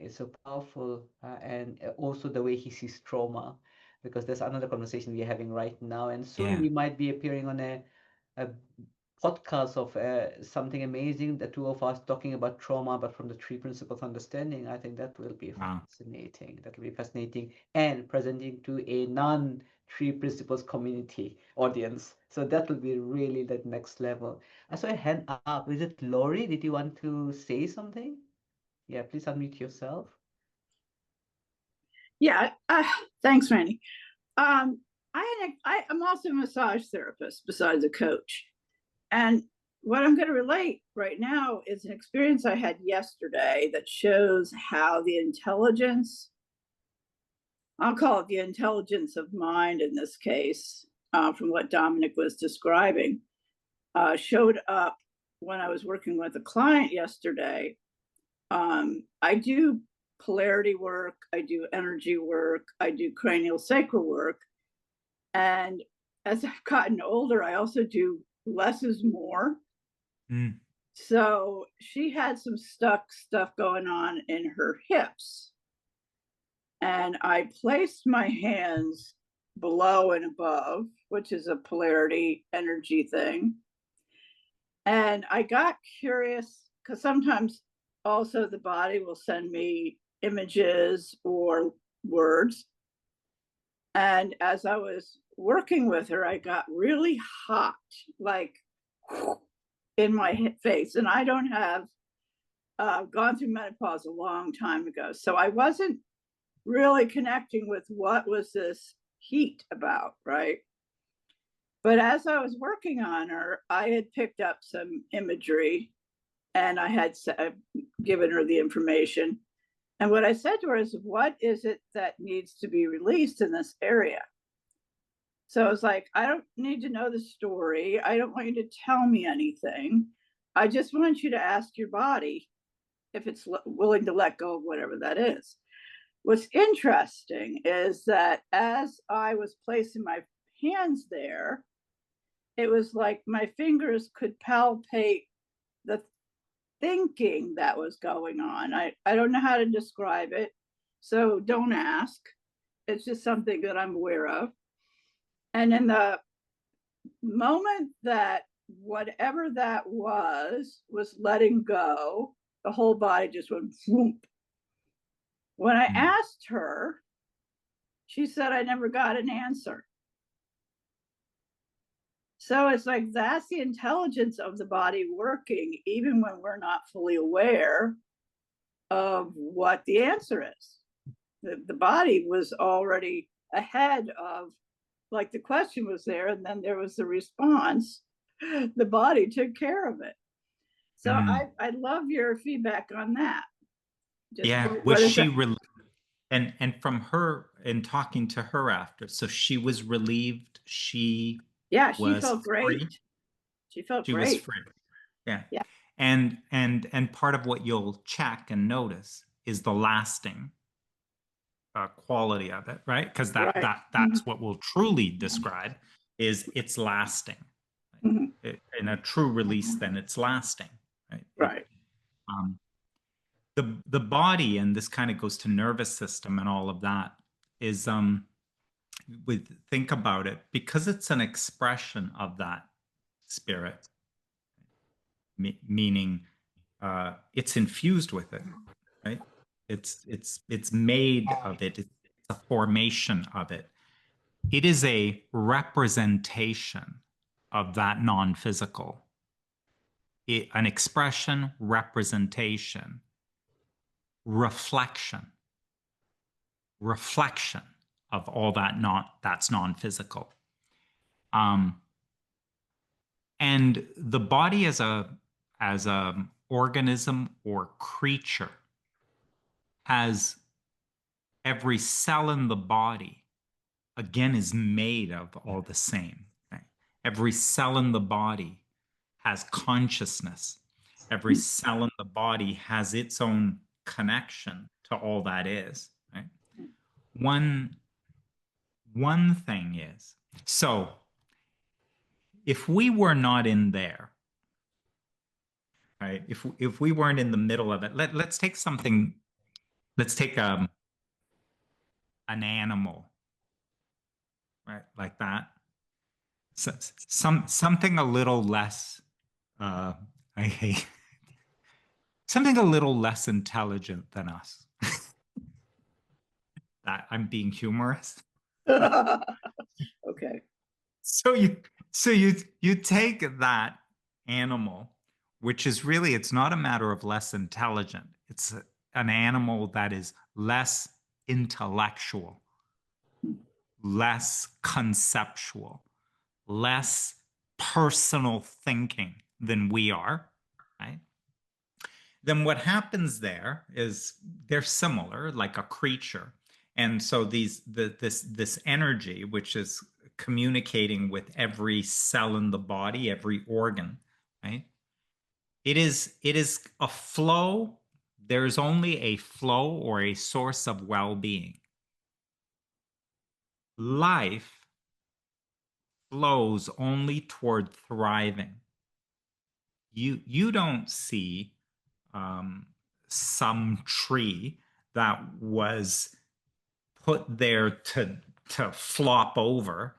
it's so powerful. And also the way he sees trauma, because there's another conversation we're having right now, and soon yeah. we might be appearing on a podcast of something amazing, the two of us talking about trauma, but from the 3 principles of understanding. I think that will be Wow. fascinating. That will be fascinating, and presenting to a non-3 principles community audience. So that will be really the next level. I saw a hand up. Is it Lori? Did you want to say something? Yeah, please unmute yourself. Yeah, thanks, Randy. Um, I'm also a massage therapist besides a coach. And what I'm going to relate right now is an experience I had yesterday that shows how the intelligence, I'll call it the intelligence of mind in this case, from what Dominic was describing, showed up when I was working with a client yesterday. I do polarity work, I do energy work, I do cranial sacral work. And as I've gotten older, I also do less is more. Mm. So she had some stuck stuff going on in her hips. And I placed my hands below and above, which is a polarity energy thing. And I got curious because sometimes also the body will send me images or words. And as I was working with her, I got really hot, like in my face. And I don't have gone through menopause a long time ago. So I wasn't really connecting with what was this heat about, right? But as I was working on her, I had picked up some imagery and I had given her the information. And what I said to her is, what is it that needs to be released in this area? So I was like, I don't need to know the story. I don't want you to tell me anything. I just want you to ask your body if it's willing to let go of whatever that is. What's interesting is that as I was placing my hands there, it was like my fingers could palpate the thinking that was going on. I don't know how to describe it, so don't ask. It's just something that I'm aware of. And in the moment that whatever that was letting go, the whole body just went whoop. When I asked her, she said, I never got an answer. So it's like that's the intelligence of the body working, even when we're not fully aware of what the answer is. The body was already ahead of, like, the question was there, and then there was the response. The body took care of it. So I love your feedback on that. Just Yeah. what Was is she that? and from her, in talking to her after, so she was relieved. Yeah, she Was felt great. free. She felt She was great. free. Yeah. Yeah. And part of what you'll check and notice is the lasting quality of it, right? Because Right. that's what will truly describe is it's lasting. Mhm. In a true release, then it's lasting. Right. Right. Um, the body, and this kind of goes to nervous system and all of that, is with think about it, because it's an expression of that spirit, meaning it's infused with it, right? It's made of it. It's a formation of it. It is a representation of that non-physical. An expression, representation, reflection, reflection of all that's non-physical. And the body as a organism or creature has every cell in the body, again, is made of all the same. Right? Every cell in the body has consciousness. Every cell in the body has its own connection to all that is. Right? One thing is, so if we were not in there, right? If we weren't in the middle of it, let's take something. Let's take an animal, right, like that. So, something a little less. I hate something a little less intelligent than us. That I'm being humorous. Okay. So you take that animal, which is really, it's not a matter of less intelligent. It's an animal that is less intellectual, less conceptual, less personal thinking than we are, right? Then what happens there is they're similar, like a creature. And so this energy, which is communicating with every cell in the body, every organ, right? It is a flow. There's only a flow or a source of well-being. Life flows only toward thriving. You don't see some tree that was put there to flop over.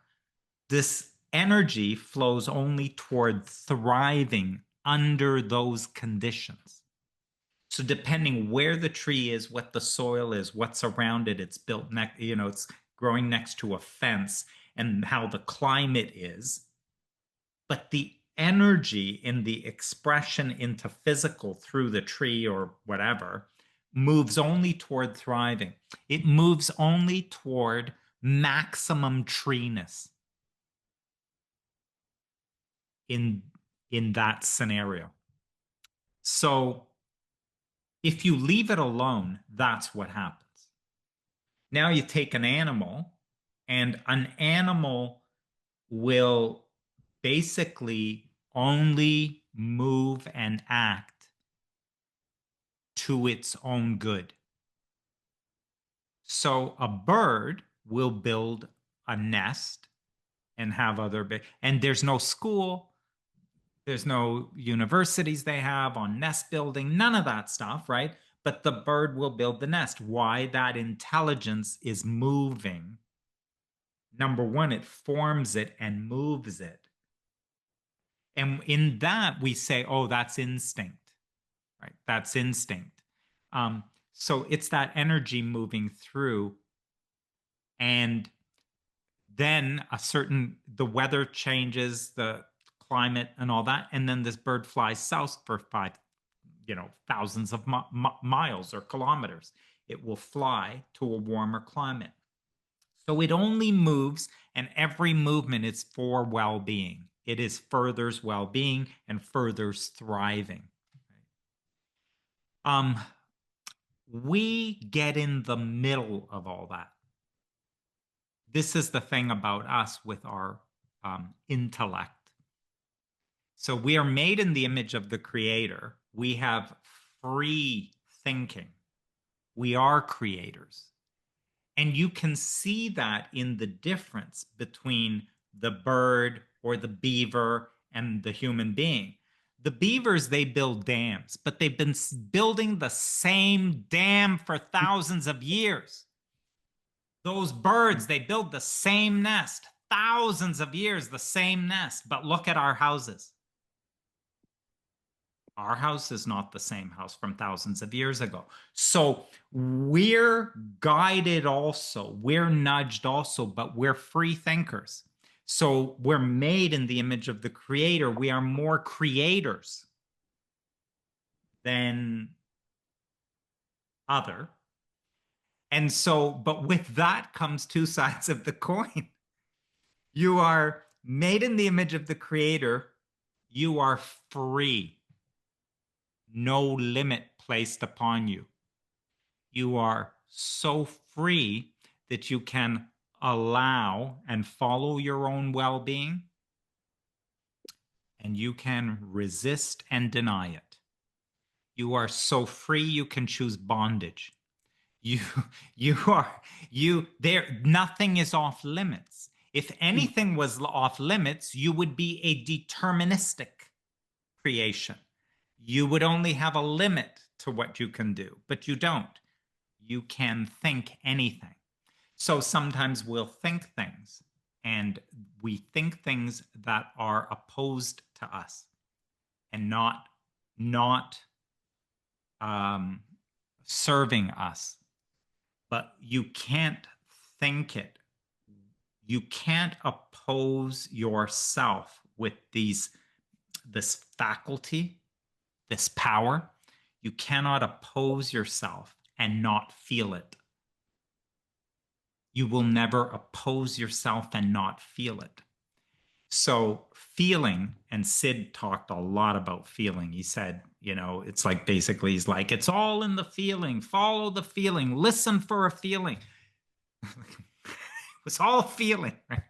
This energy flows only toward thriving under those conditions. So depending where the tree is, what the soil is, what's around it, it's built next, it's growing next to a fence, and how the climate is. But the energy in the expression into physical through the tree or whatever moves only toward thriving. It moves only toward maximum treeness in that scenario. So if you leave it alone, that's what happens. Now you take an animal, and an animal will basically only move and act to its own good. So a bird will build a nest and have and there's no school, there's no universities they have on nest building, none of that stuff, right? But the bird will build the nest. Why? That intelligence is moving. Number one, it forms it and moves it. And in that, we say, oh, that's instinct, right? That's instinct. So it's that energy moving through. And then the weather changes, the climate and all that. And then this bird flies south for thousands of miles or kilometers. It will fly to a warmer climate. So it only moves, and every movement is for well-being. It is furthers well-being and furthers thriving. We get in the middle of all that. This is the thing about us with our intellect. So we are made in the image of the Creator. We have free thinking. We are creators. And you can see that in the difference between the bird or the beaver and the human being. The beavers, they build dams, but they've been building the same dam for thousands of years. Those birds, they build the same nest, thousands of years, the same nest. But look at our houses. Our house is not the same house from thousands of years ago. So we're guided also, we're nudged also, but we're free thinkers. So we're made in the image of the Creator. We are more creators than other. And so, but with that comes two sides of the coin. You are made in the image of the Creator. You are free. No limit placed upon you. You are so free that you can allow and follow your own well-being, and you can resist and deny it. You are so free you can choose bondage. You there, nothing is off limits. If anything was off limits, you would be a deterministic creation. You would only have a limit to what you can do, but you don't. You can think anything. So sometimes we'll think things, and we think things that are opposed to us and not serving us. But you can't think it. You can't oppose yourself with this faculty, this power. You cannot oppose yourself and not feel it. You will never oppose yourself and not feel it. So feeling, and Sid talked a lot about feeling. He said, it's like basically he's like, it's all in the feeling. Follow the feeling. Listen for a feeling. It's all feeling, right?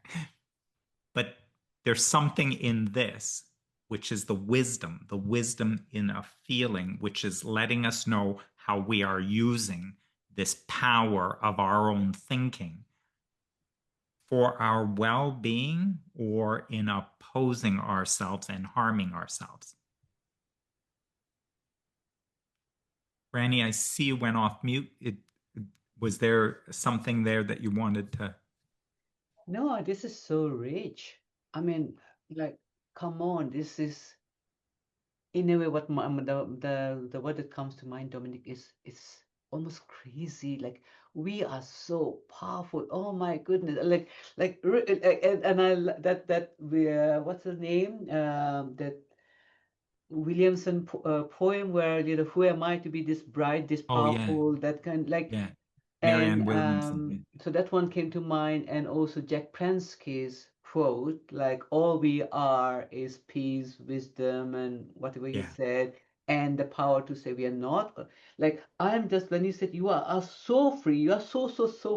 But there's something in this, which is the wisdom in a feeling, which is letting us know how we are using this power of our own thinking for our well-being or in opposing ourselves and harming ourselves. Randy, I see you went off mute. Was there something there that you wanted to? No, this is so rich. I mean, like, come on, this is in a way what the word that comes to mind, Dominic, is almost crazy. Like, we are so powerful. Oh my goodness! And that we what's the name? That Williamson poem where who am I to be this bright, this Oh yeah, powerful, that kind like. yeah. Marianne And Williamson. so that one came to mind, and also Jack Pransky's quote, like, all we are is peace, wisdom, and whatever he Yeah, said, and the power to say we are not. Like, I'm just, when you said you are so free, you are so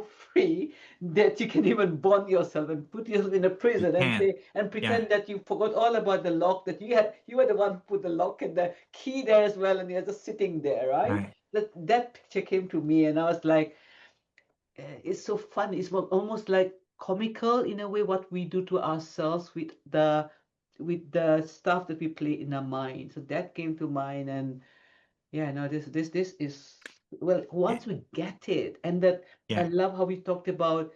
free that you can even bond yourself and put yourself in a you prison and can. say, and Yeah, pretend that you forgot all about the lock, that you were the one who put the lock and the key there as well, and you're just sitting there, right? right. That picture came to me, and I was like, it's so fun. It's almost like comical in a way what we do to ourselves with the stuff that we play in our mind. So that came to mind, and yeah, no, this is, well, Yeah, once we get it, and that I yeah. love how we talked about,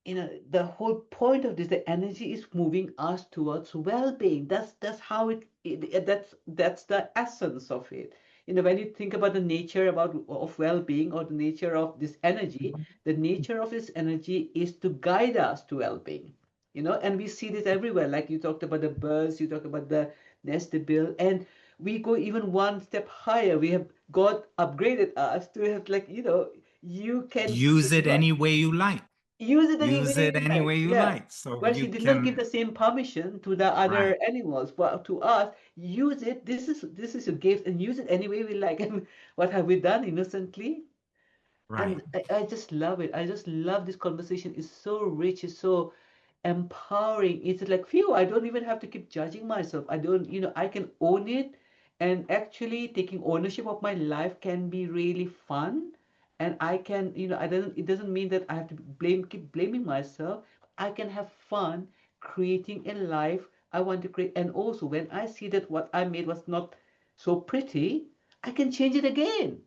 the whole point of this, the energy is moving us towards well-being. That's how that's the essence of it. When you think about the nature of well-being, or the nature of this energy, the nature of this energy is to guide us to well-being. And we see this everywhere. Like you talked about the birds, you talked about the nest they build, and we go even one step higher. We have God upgraded us to have, like, you can Use it any way you like. use it any Use way it you any like. way you Yeah. like. So Where she you did not give can, the same permission to the other right, animals, but to us, use it. This is a gift, and use it any way we like. And what have we done innocently? right. And I just love it. I just love this conversation. It's so rich. It's so empowering. It's like, phew, I don't even have to keep judging myself. I don't, I can own it. And actually taking ownership of my life can be really fun. And I can, it doesn't mean that I have to keep blaming myself. I can have fun creating a life I want to create. And also when I see that what I made was not so pretty, I can change it again.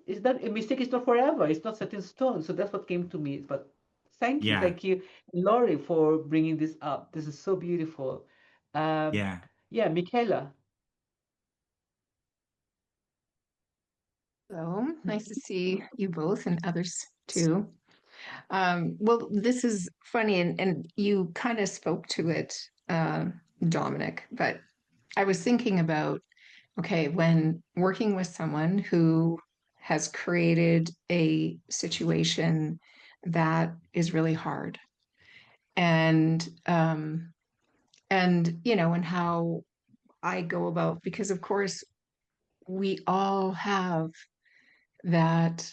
Is that a mistake is not forever. It's not set in stone. So that's what came to me. But Yeah, thank you, Laurie, for bringing this up. This is so beautiful. Um, yeah, yeah, Michaela. So nice to see you both and others too. Well, this is funny, and you kind of spoke to it, Dominic, but I was thinking about, okay, when working with someone who has created a situation that is really hard, and and how I go about, because of course we all have that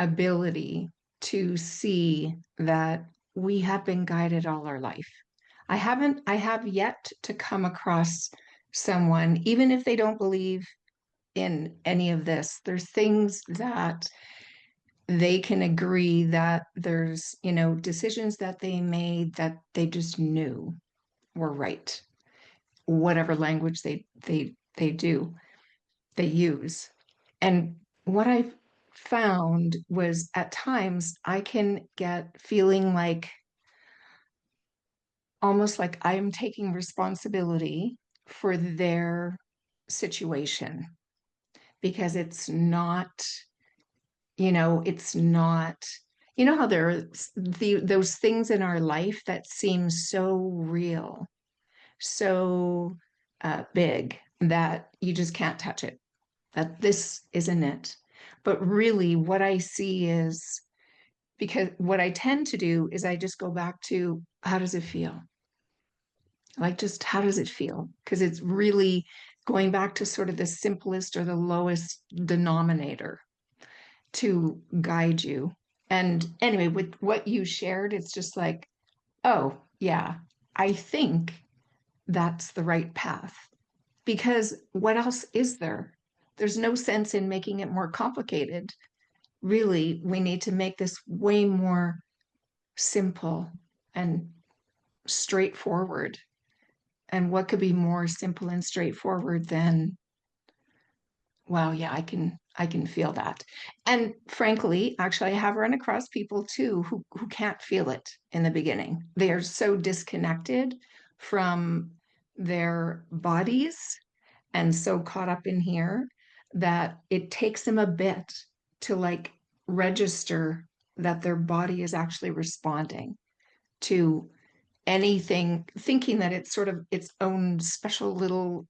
ability to see that we have been guided all our life. I have yet to come across someone, even if they don't believe in any of this, there's things that they can agree that there's, decisions that they made that they just knew were right, whatever language they use. And what I found was at times I can get feeling like almost like I am taking responsibility for their situation because it's not, it's not, how there are those things in our life that seem so real, so big that you just can't touch it, that this isn't it. But really, what I see is, because what I tend to do is I just go back to, how does it feel? Like, just how does it feel? Because it's really going back to sort of the simplest or the lowest denominator to guide you. And anyway, with what you shared, it's just like, oh, yeah, I think that's the right path. Because what else is there? There's no sense in making it more complicated. Really, we need to make this way more simple and straightforward. And what could be more simple and straightforward than, well, yeah, I can feel that. And frankly, actually, I have run across people too who can't feel it in the beginning. They are so disconnected from their bodies and so caught up in here that it takes them a bit to like register that their body is actually responding to anything, thinking that it's sort of its own special little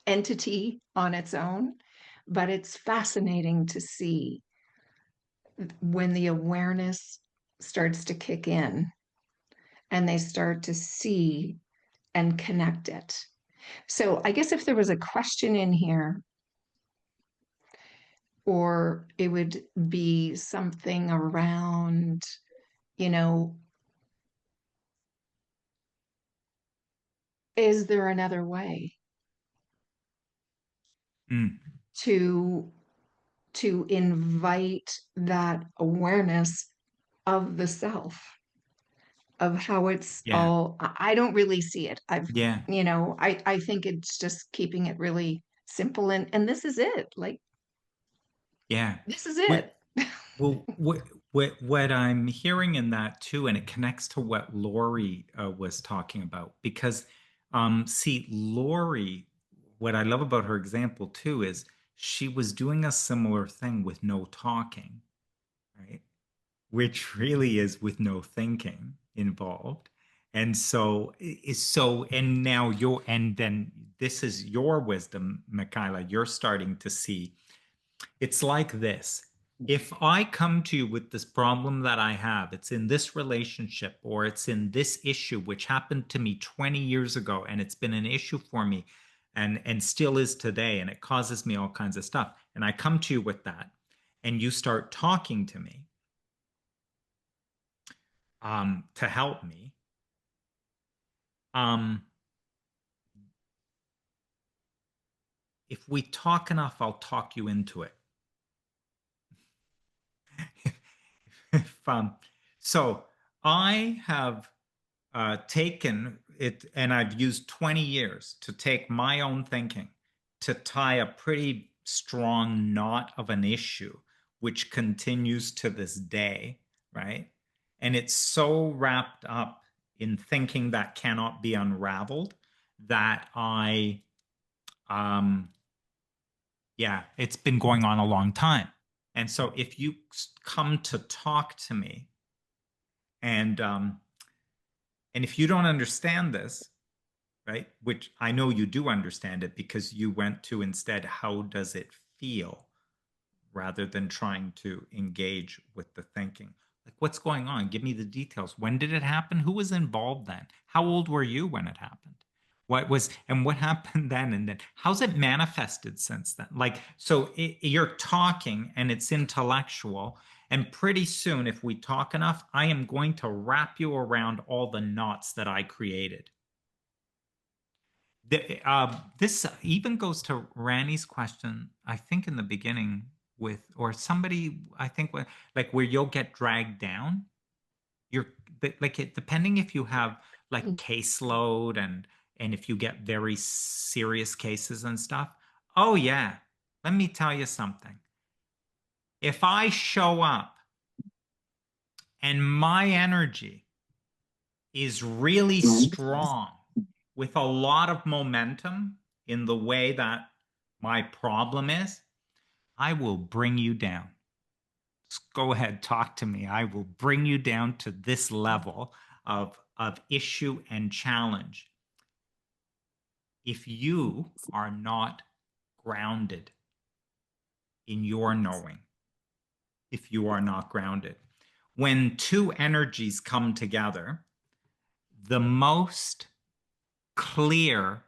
entity on its own. But it's fascinating to see when the awareness starts to kick in and they start to see and connect it. So I guess if there was a question in here, or it would be something around, you know, is there another way Mm. to invite that awareness of the self, of how it's Yeah. all, I don't really see it. Yeah. I think it's just keeping it really simple, and this is it. Like, Yeah. this is What, it. well, what I'm hearing in that too, and it connects to what Lori was talking about, because see, Lori, what I love about her example too is she was doing a similar thing with no talking, right? Which really is with no thinking involved. And so and now and then this is your wisdom, Michaela, you're starting to see it's like this. If I come to you with this problem that I have, it's in this relationship or it's in this issue, which happened to me 20 years ago, and it's been an issue for me and still is today, and it causes me all kinds of stuff. And I come to you with that, and you start talking to me to help me. If we talk enough, I'll talk you into it. if, so I have taken it, and I've used 20 years to take my own thinking to tie a pretty strong knot of an issue, which continues to this day, right? And it's so wrapped up in thinking that cannot be unraveled that yeah, it's been going on a long time. And so if you come to talk to me and if you don't understand this, right, which I know you do understand it because you went to instead, how does it feel, rather than trying to engage with the thinking. Like, what's going on? Give me the details. When did it happen? Who was involved then? How old were you when it happened? what happened then? And then how's it manifested since then? Like, so you're talking and it's intellectual. And pretty soon, if we talk enough, I am going to wrap you around all the knots that I created. This even goes to Rani's question, I think in the beginning with, or somebody, I think, like where you'll get dragged down. You're like, depending if you have like caseload and if you get very serious cases and stuff. Oh yeah, let me tell you something. If I show up and my energy is really strong with a lot of momentum in the way that my problem is, I will bring you down. Just go ahead, talk to me. I will bring you down to this level of issue and challenge. If you are not grounded in your knowing, if you are not grounded, when two energies come together, the most clear,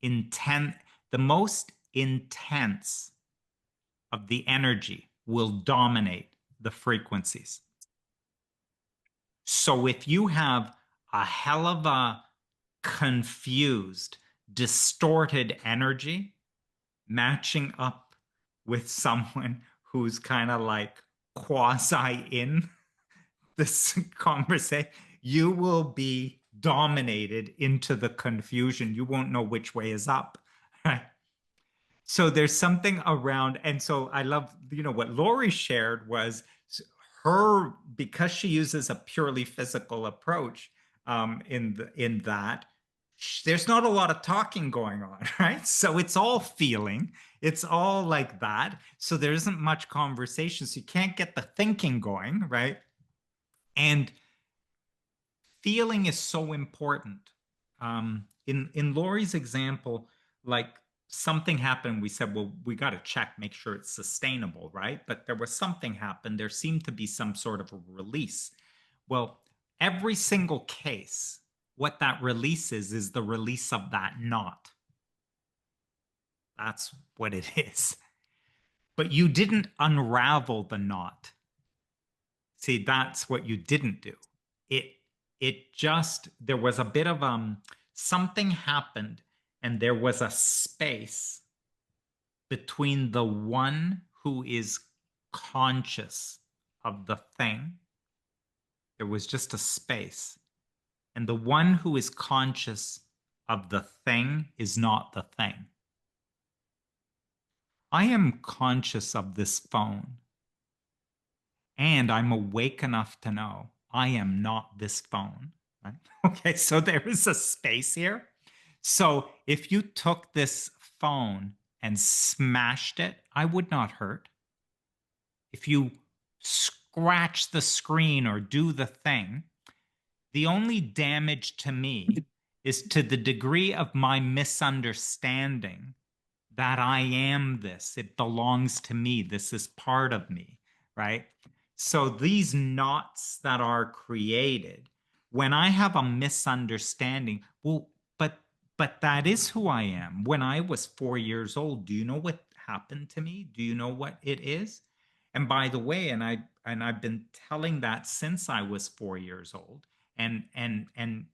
the most intense of the energy will dominate the frequencies. So if you have a hell of a confused, distorted energy matching up with someone who's kind of like quasi in this conversation, you will be dominated into the confusion. You won't know which way is up. Right? So there's something around, and so I love, what Lori shared was her, because she uses a purely physical approach in that, there's not a lot of talking going on, right? So it's all feeling, it's all like that. So there isn't much conversation, so you can't get the thinking going, right? And feeling is so important. In Lori's example, like something happened, we said, well, we got to check, make sure it's sustainable, right? But there was something happened. There seemed to be some sort of a release. Well, every single case, what that release is the release of that knot. That's what it is. But you didn't unravel the knot. See, that's what you didn't do. It just, there was a bit of something happened, and there was a space between the one who is conscious of the thing. There was just a space. And the one who is conscious of the thing is not the thing. I am conscious of this phone. And I'm awake enough to know I am not this phone. Right? Okay, so there is a space here. So if you took this phone and smashed it, I would not hurt. If you scratch the screen or do the thing, the only damage to me is to the degree of my misunderstanding that I am this. It belongs to me. This is part of me, right? So these knots that are created, when I have a misunderstanding, well, but that is who I am. When I was 4 years old, do you know what happened to me? Do you know what it is? And by the way, I've been telling that since I was 4 years old, and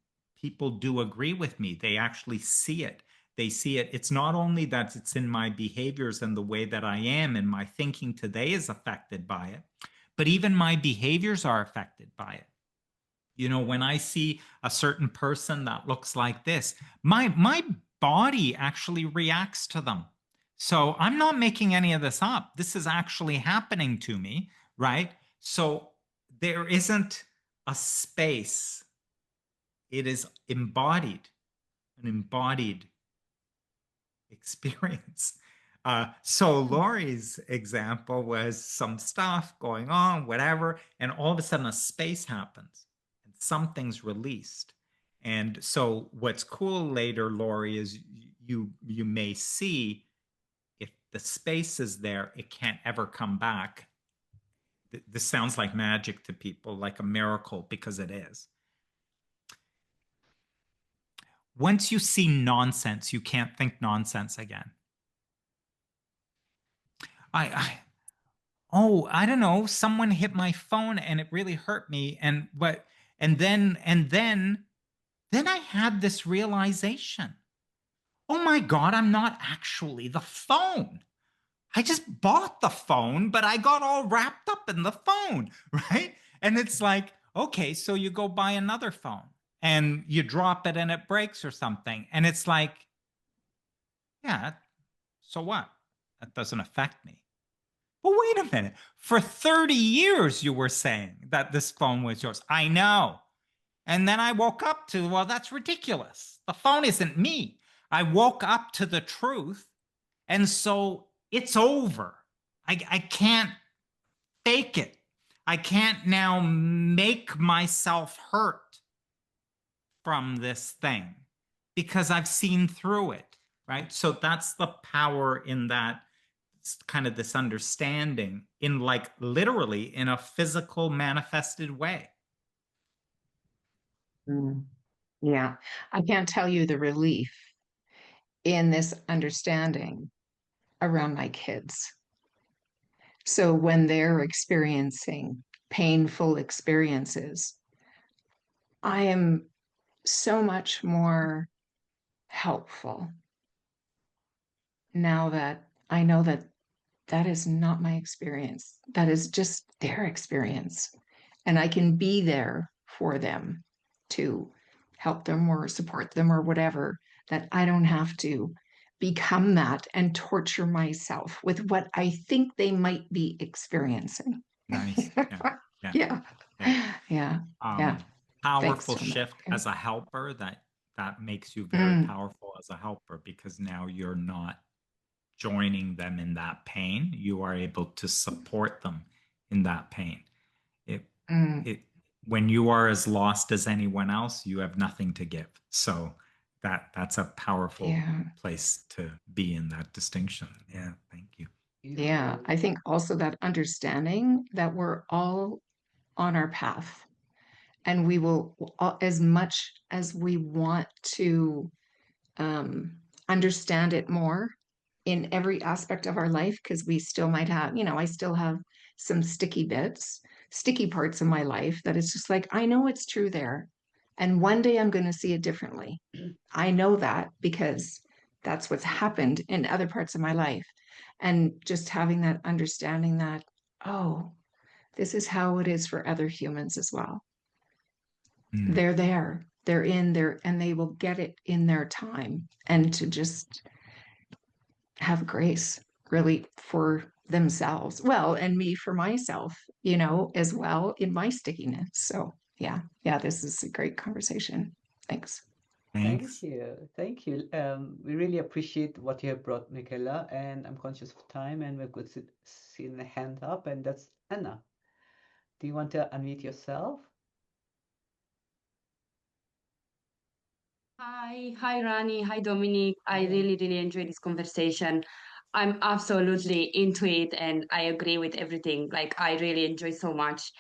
people do agree with me. They actually see it. They see it. It's not only that it's in my behaviors and the way that I am, and my thinking today is affected by it, but even my behaviors are affected by it. When I see a certain person that looks like this, my body actually reacts to them. So I'm not making any of this up. This is actually happening to me, right? So there isn't a space. It is embodied, an embodied experience. So Lori's example was some stuff going on, whatever, and all of a sudden a space happens and something's released. And so what's cool later, Lori, is you may see if the space is there, it can't ever come back. This sounds like magic to people, like a miracle, because it is. once you see nonsense, you can't think nonsense again. I I don't know, someone hit my phone and it really hurt me. And then I had this realization. Oh my God, I'm not actually the phone. I just bought the phone, but I got all wrapped up in the phone, right? And it's like, okay, so you go buy another phone and you drop it and it breaks or something. And it's like, yeah, so what? That doesn't affect me. But wait a minute. For 30 years, you were saying that this phone was yours. I know. And then I woke up to, well, that's ridiculous. The phone isn't me. I woke up to the truth. And so it's over. I can't fake it. I can't now make myself hurt from this thing because I've seen through it, right? So that's the power in that kind of this understanding in like literally in a physical manifested way. Yeah, I can't tell you the relief in this understanding around my kids. So when they're experiencing painful experiences, I am so much more helpful now that I know that that is not my experience. That is just their experience. And I can be there for them to help them or support them or whatever, that I don't have to become that and torture myself with what I think they might be experiencing. Nice. Yeah. Yeah. Yeah. Yeah. Yeah. Yeah. Powerful Thanks, shift Dominic. as a helper that makes you very Mm, powerful as a helper because now you're not joining them in that pain. You are able to support them in that pain. It mm, it when you are as lost as anyone else, you have nothing to give. So that's a powerful yeah. place to be in that distinction. Yeah, thank you. Yeah. Beautiful. I think also that understanding that we're all on our path and we will, as much as we want to understand it more in every aspect of our life, because we still might have, I still have some sticky parts of my life that it's just like, I know it's true there. And one day I'm going to see it differently. I know that because that's what's happened in other parts of my life. And just having that understanding that, oh, this is how it is for other humans as well. Mm. They're there, they're in there, and they will get it in their time. And to just have grace really for themselves. Well, and me for myself, as well in my stickiness. So, yeah, this is a great conversation. Thanks. Thank Thanks. you. Thank you. We really appreciate what you have brought, Michaela, and I'm conscious of time and we're good to see the hand up, and that's Anna. Do you want to unmute yourself? Hi, Rani. Hi, Dominic. I Hi. really enjoyed this conversation. I'm absolutely into it and I agree with everything. Like, I really enjoy so much.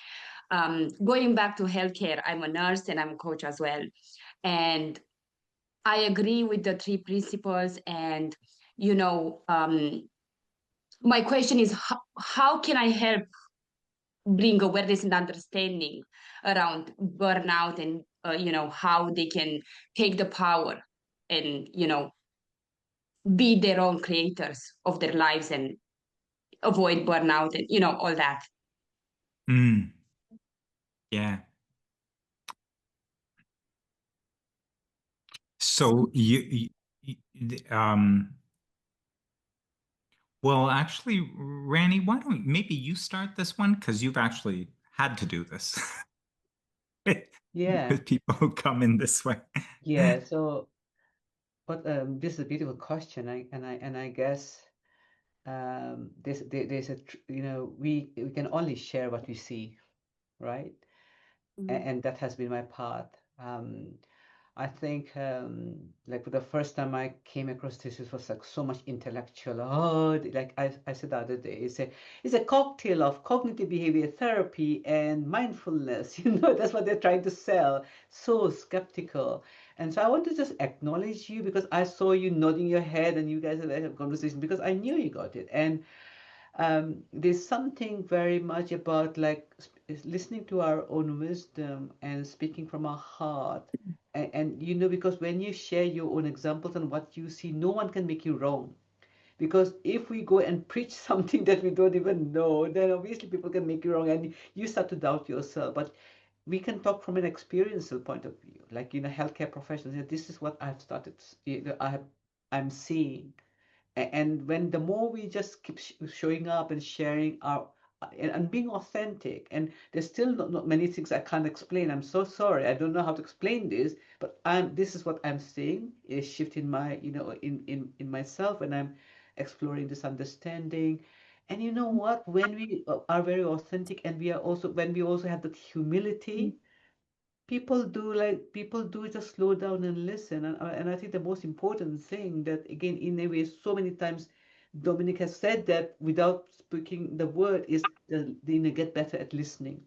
Going back to healthcare, I'm a nurse and I'm a coach as well. And I agree with the three principles. And, my question is how can I help bring awareness and understanding around burnout and how they can take the power and be their own creators of their lives and avoid burnout and all that. Mm. Yeah. So well, actually, Randy, why don't maybe you start this one because you've actually had to do this Yeah. with people who come in this way. Yeah. So, but this is a beautiful question. I guess there's we can only share what we see, right? And that has been my part. I think like the first time I came across this, it was like so much intellectual. Oh, like I said the other day, it's a cocktail of cognitive behavior therapy and mindfulness. That's what they're trying to sell. So skeptical. And so I want to just acknowledge you because I saw you nodding your head and you guys had a conversation because I knew you got it. And there's something very much about like listening to our own wisdom and speaking from our heart. And you know, because when you share your own examples and what you see, no one can make you wrong. Because if we go and preach something that we don't even know, then obviously people can make you wrong and you start to doubt yourself. But we can talk from an experiential point of view, like, you know, healthcare professionals. This is what I've started, I'm seeing. And when the more we just keep showing up and sharing our and being authentic, and there's still not many things I can't explain. I'm so sorry, I don't know how to explain this, but this is what I'm seeing, a shift in my, you know, in myself, and I'm exploring this understanding. And you know what, when we are very authentic, and we are also, when we also have that humility, people do just slow down and listen. And I think the most important thing that, again, in a way, so many times Dominic has said that without speaking the word is you know, get better at listening.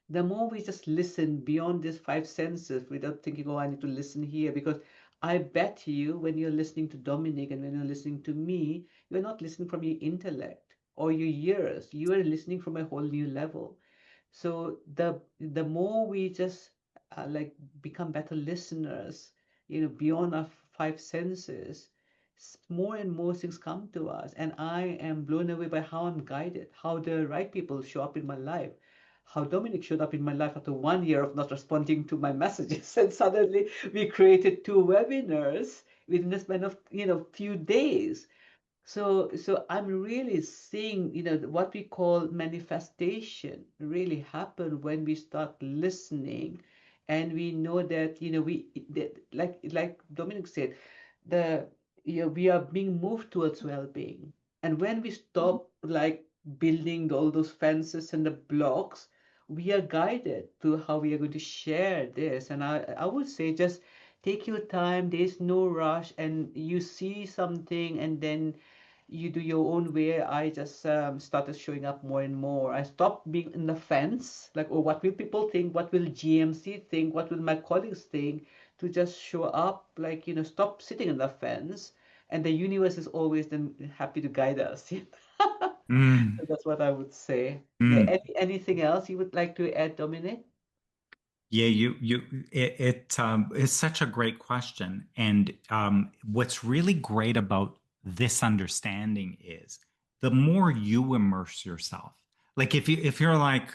The more we just listen beyond these five senses without thinking, oh, I need to listen here, because I bet you when you're listening to Dominic and when you're listening to me, you're not listening from your intellect or your ears. You are listening from a whole new level. So the more we just like become better listeners, you know, beyond our five senses, more and more things come to us. And I am blown away by how I'm guided, how the right people show up in my life, how Dominic showed up in my life after 1 year of not responding to my messages. And suddenly we created 2 webinars within the span of, you know, few days. So I'm really seeing, you know, what we call manifestation really happen when we start listening, and we know that, you know, like Dominic said, the you know, we are being moved towards well-being, and when we stop like building all those fences and the blocks, we are guided to how we are going to share this. And I would say just take your time. There's no rush, and you see something and then you do your own way. I just started showing up more and more. I stopped being in the fence, like, oh, what will people think? What will GMC think? What will my colleagues think? To just show up, like, you know, stop sitting in the fence, and the universe is always then happy to guide us. Mm, That's what I would say. Yeah. mm. Anything else you would like to add, Dominic? Yeah, it's such a great question. And what's really great about this understanding is the more you immerse yourself. Like if you're like,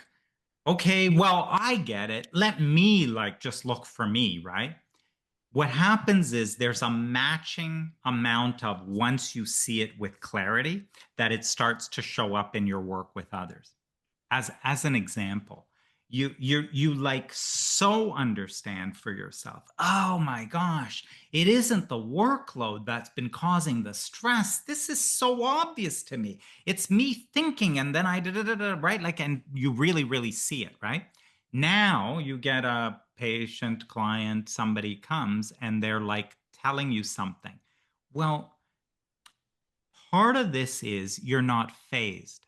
okay, well, I get it. Let me like just look for me, right? What happens is there's a matching amount of once you see it with clarity that it starts to show up in your work with others. As an example, you like so understand for yourself, oh my gosh, it isn't the workload that's been causing the stress. This is so obvious to me. It's me thinking and then I right, like, and you really see it, right? Now you get a patient, client, somebody comes and they're like telling you something. Well, part of this is you're not phased.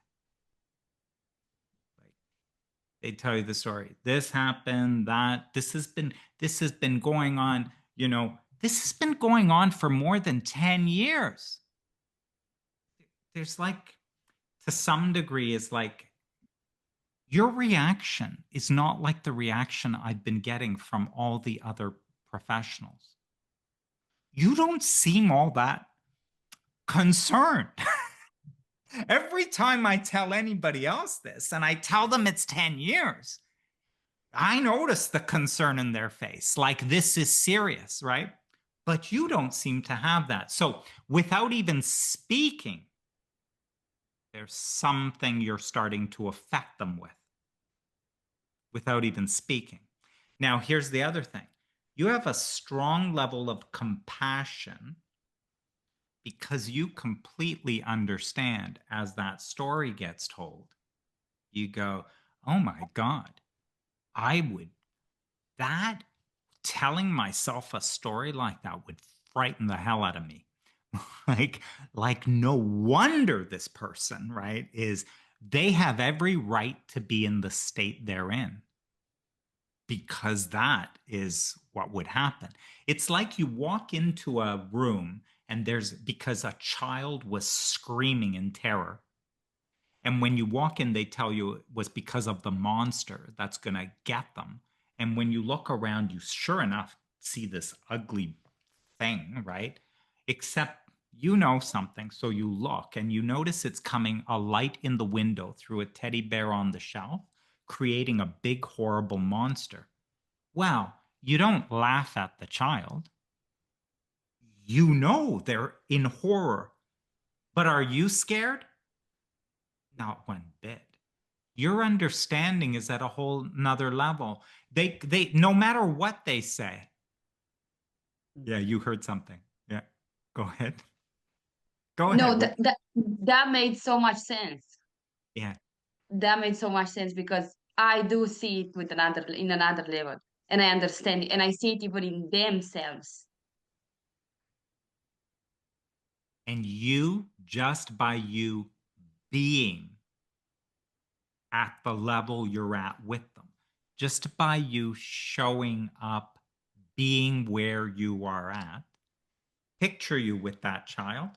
They tell you the story. This happened, that this has been going on, you know, this has been going on for more than 10 years. There's like, to some degree, is like your reaction is not like the reaction I've been getting from all the other professionals. You don't seem all that concerned. Every time I tell anybody else this and I tell them it's 10 years, I notice the concern in their face, like this is serious, right? But you don't seem to have that. So without even speaking, there's something you're starting to affect them with without even speaking. Now, here's the other thing. You have a strong level of compassion because you completely understand as that story gets told. You go, oh my God, I would, that telling myself a story like that would frighten the hell out of me. like no wonder this person, right, is, they have every right to be in the state they're in. because that is what would happen. It's like you walk into a room and because a child was screaming in terror. And when you walk in, they tell you it was because of the monster that's going to get them. And when you look around, you sure enough see this ugly thing, right? Except you know something. So you look and you notice it's coming a light in the window through a teddy bear on the shelf, creating a big, horrible monster. Well, you don't laugh at the child. You know they're in horror. But are you scared? Not one bit. Your understanding is at a whole nother level. They no matter what they say. Yeah, you heard something. Yeah. Go ahead. Go No, ahead. that made so much sense. Yeah. That made so much sense because I do see it with another level, and I understand it, and I see it even in themselves. And you, just by you being at the level you're at with them, just by you showing up, being where you are at, picture you with that child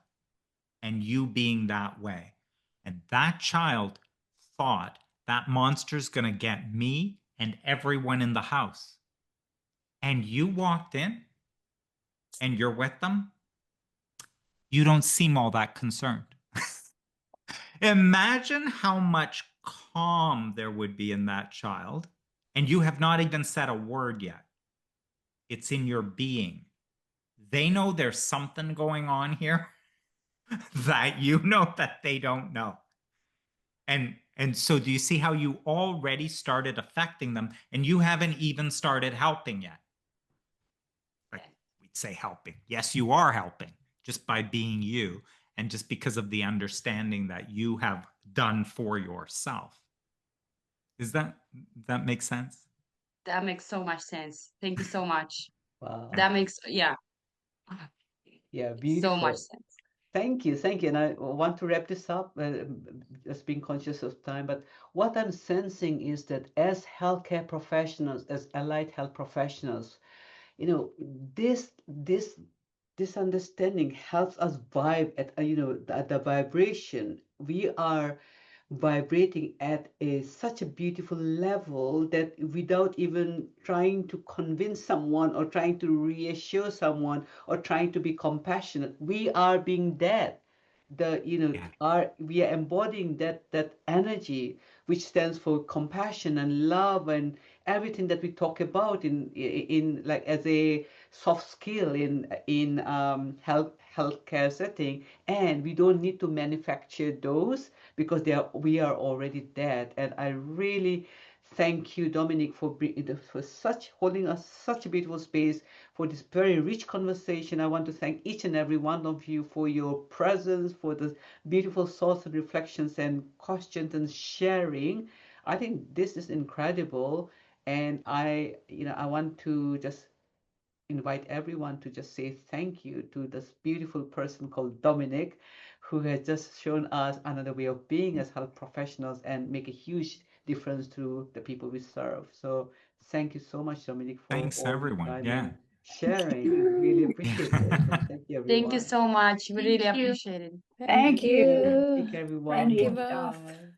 and you being that way. And that child thought that monster's going to get me and everyone in the house. And you walked in and you're with them. You don't seem all that concerned. Imagine how much calm there would be in that child. And you have not even said a word yet. It's in your being. They know there's something going on here that you know that they don't know. And so do you see how you already started affecting them and you haven't even started helping yet? Like we'd say helping. Yes, you are helping just by being you and just because of the understanding that you have done for yourself. Does that make sense? That makes so much sense. Thank you so much. Wow. That makes, yeah, Yeah, so much beautiful. sense. Thank you, thank you. And I want to wrap this up, just being conscious of time. But what I'm sensing is that as healthcare professionals, as allied health professionals, you know, this understanding helps us vibe at at the vibration. We are vibrating at such a beautiful level that without even trying to convince someone or trying to reassure someone or trying to be compassionate, we are being that Yeah. we are embodying that energy which stands for compassion and love and everything that we talk about in like as a soft skill in healthcare setting. And we don't need to manufacture those because we are already dead. And I really thank you, Dominic, for such holding us such a beautiful space for this very rich conversation. I want to thank each and every one of you for your presence, for the beautiful thoughts and reflections and questions and sharing. I think this is incredible. And I want to just invite everyone to just say thank you to this beautiful person called Dominic, who has just shown us another way of being as health professionals and make a huge difference to the people we serve. So thank you so much, Dominic, for Thanks, all your everyone. time Yeah. and sharing. Really Yeah. appreciate it. And thank you, Thank you everyone. so much. We really Thank you. appreciate it. Thank Take care. you. Take care, everyone. Thank you both. Bye.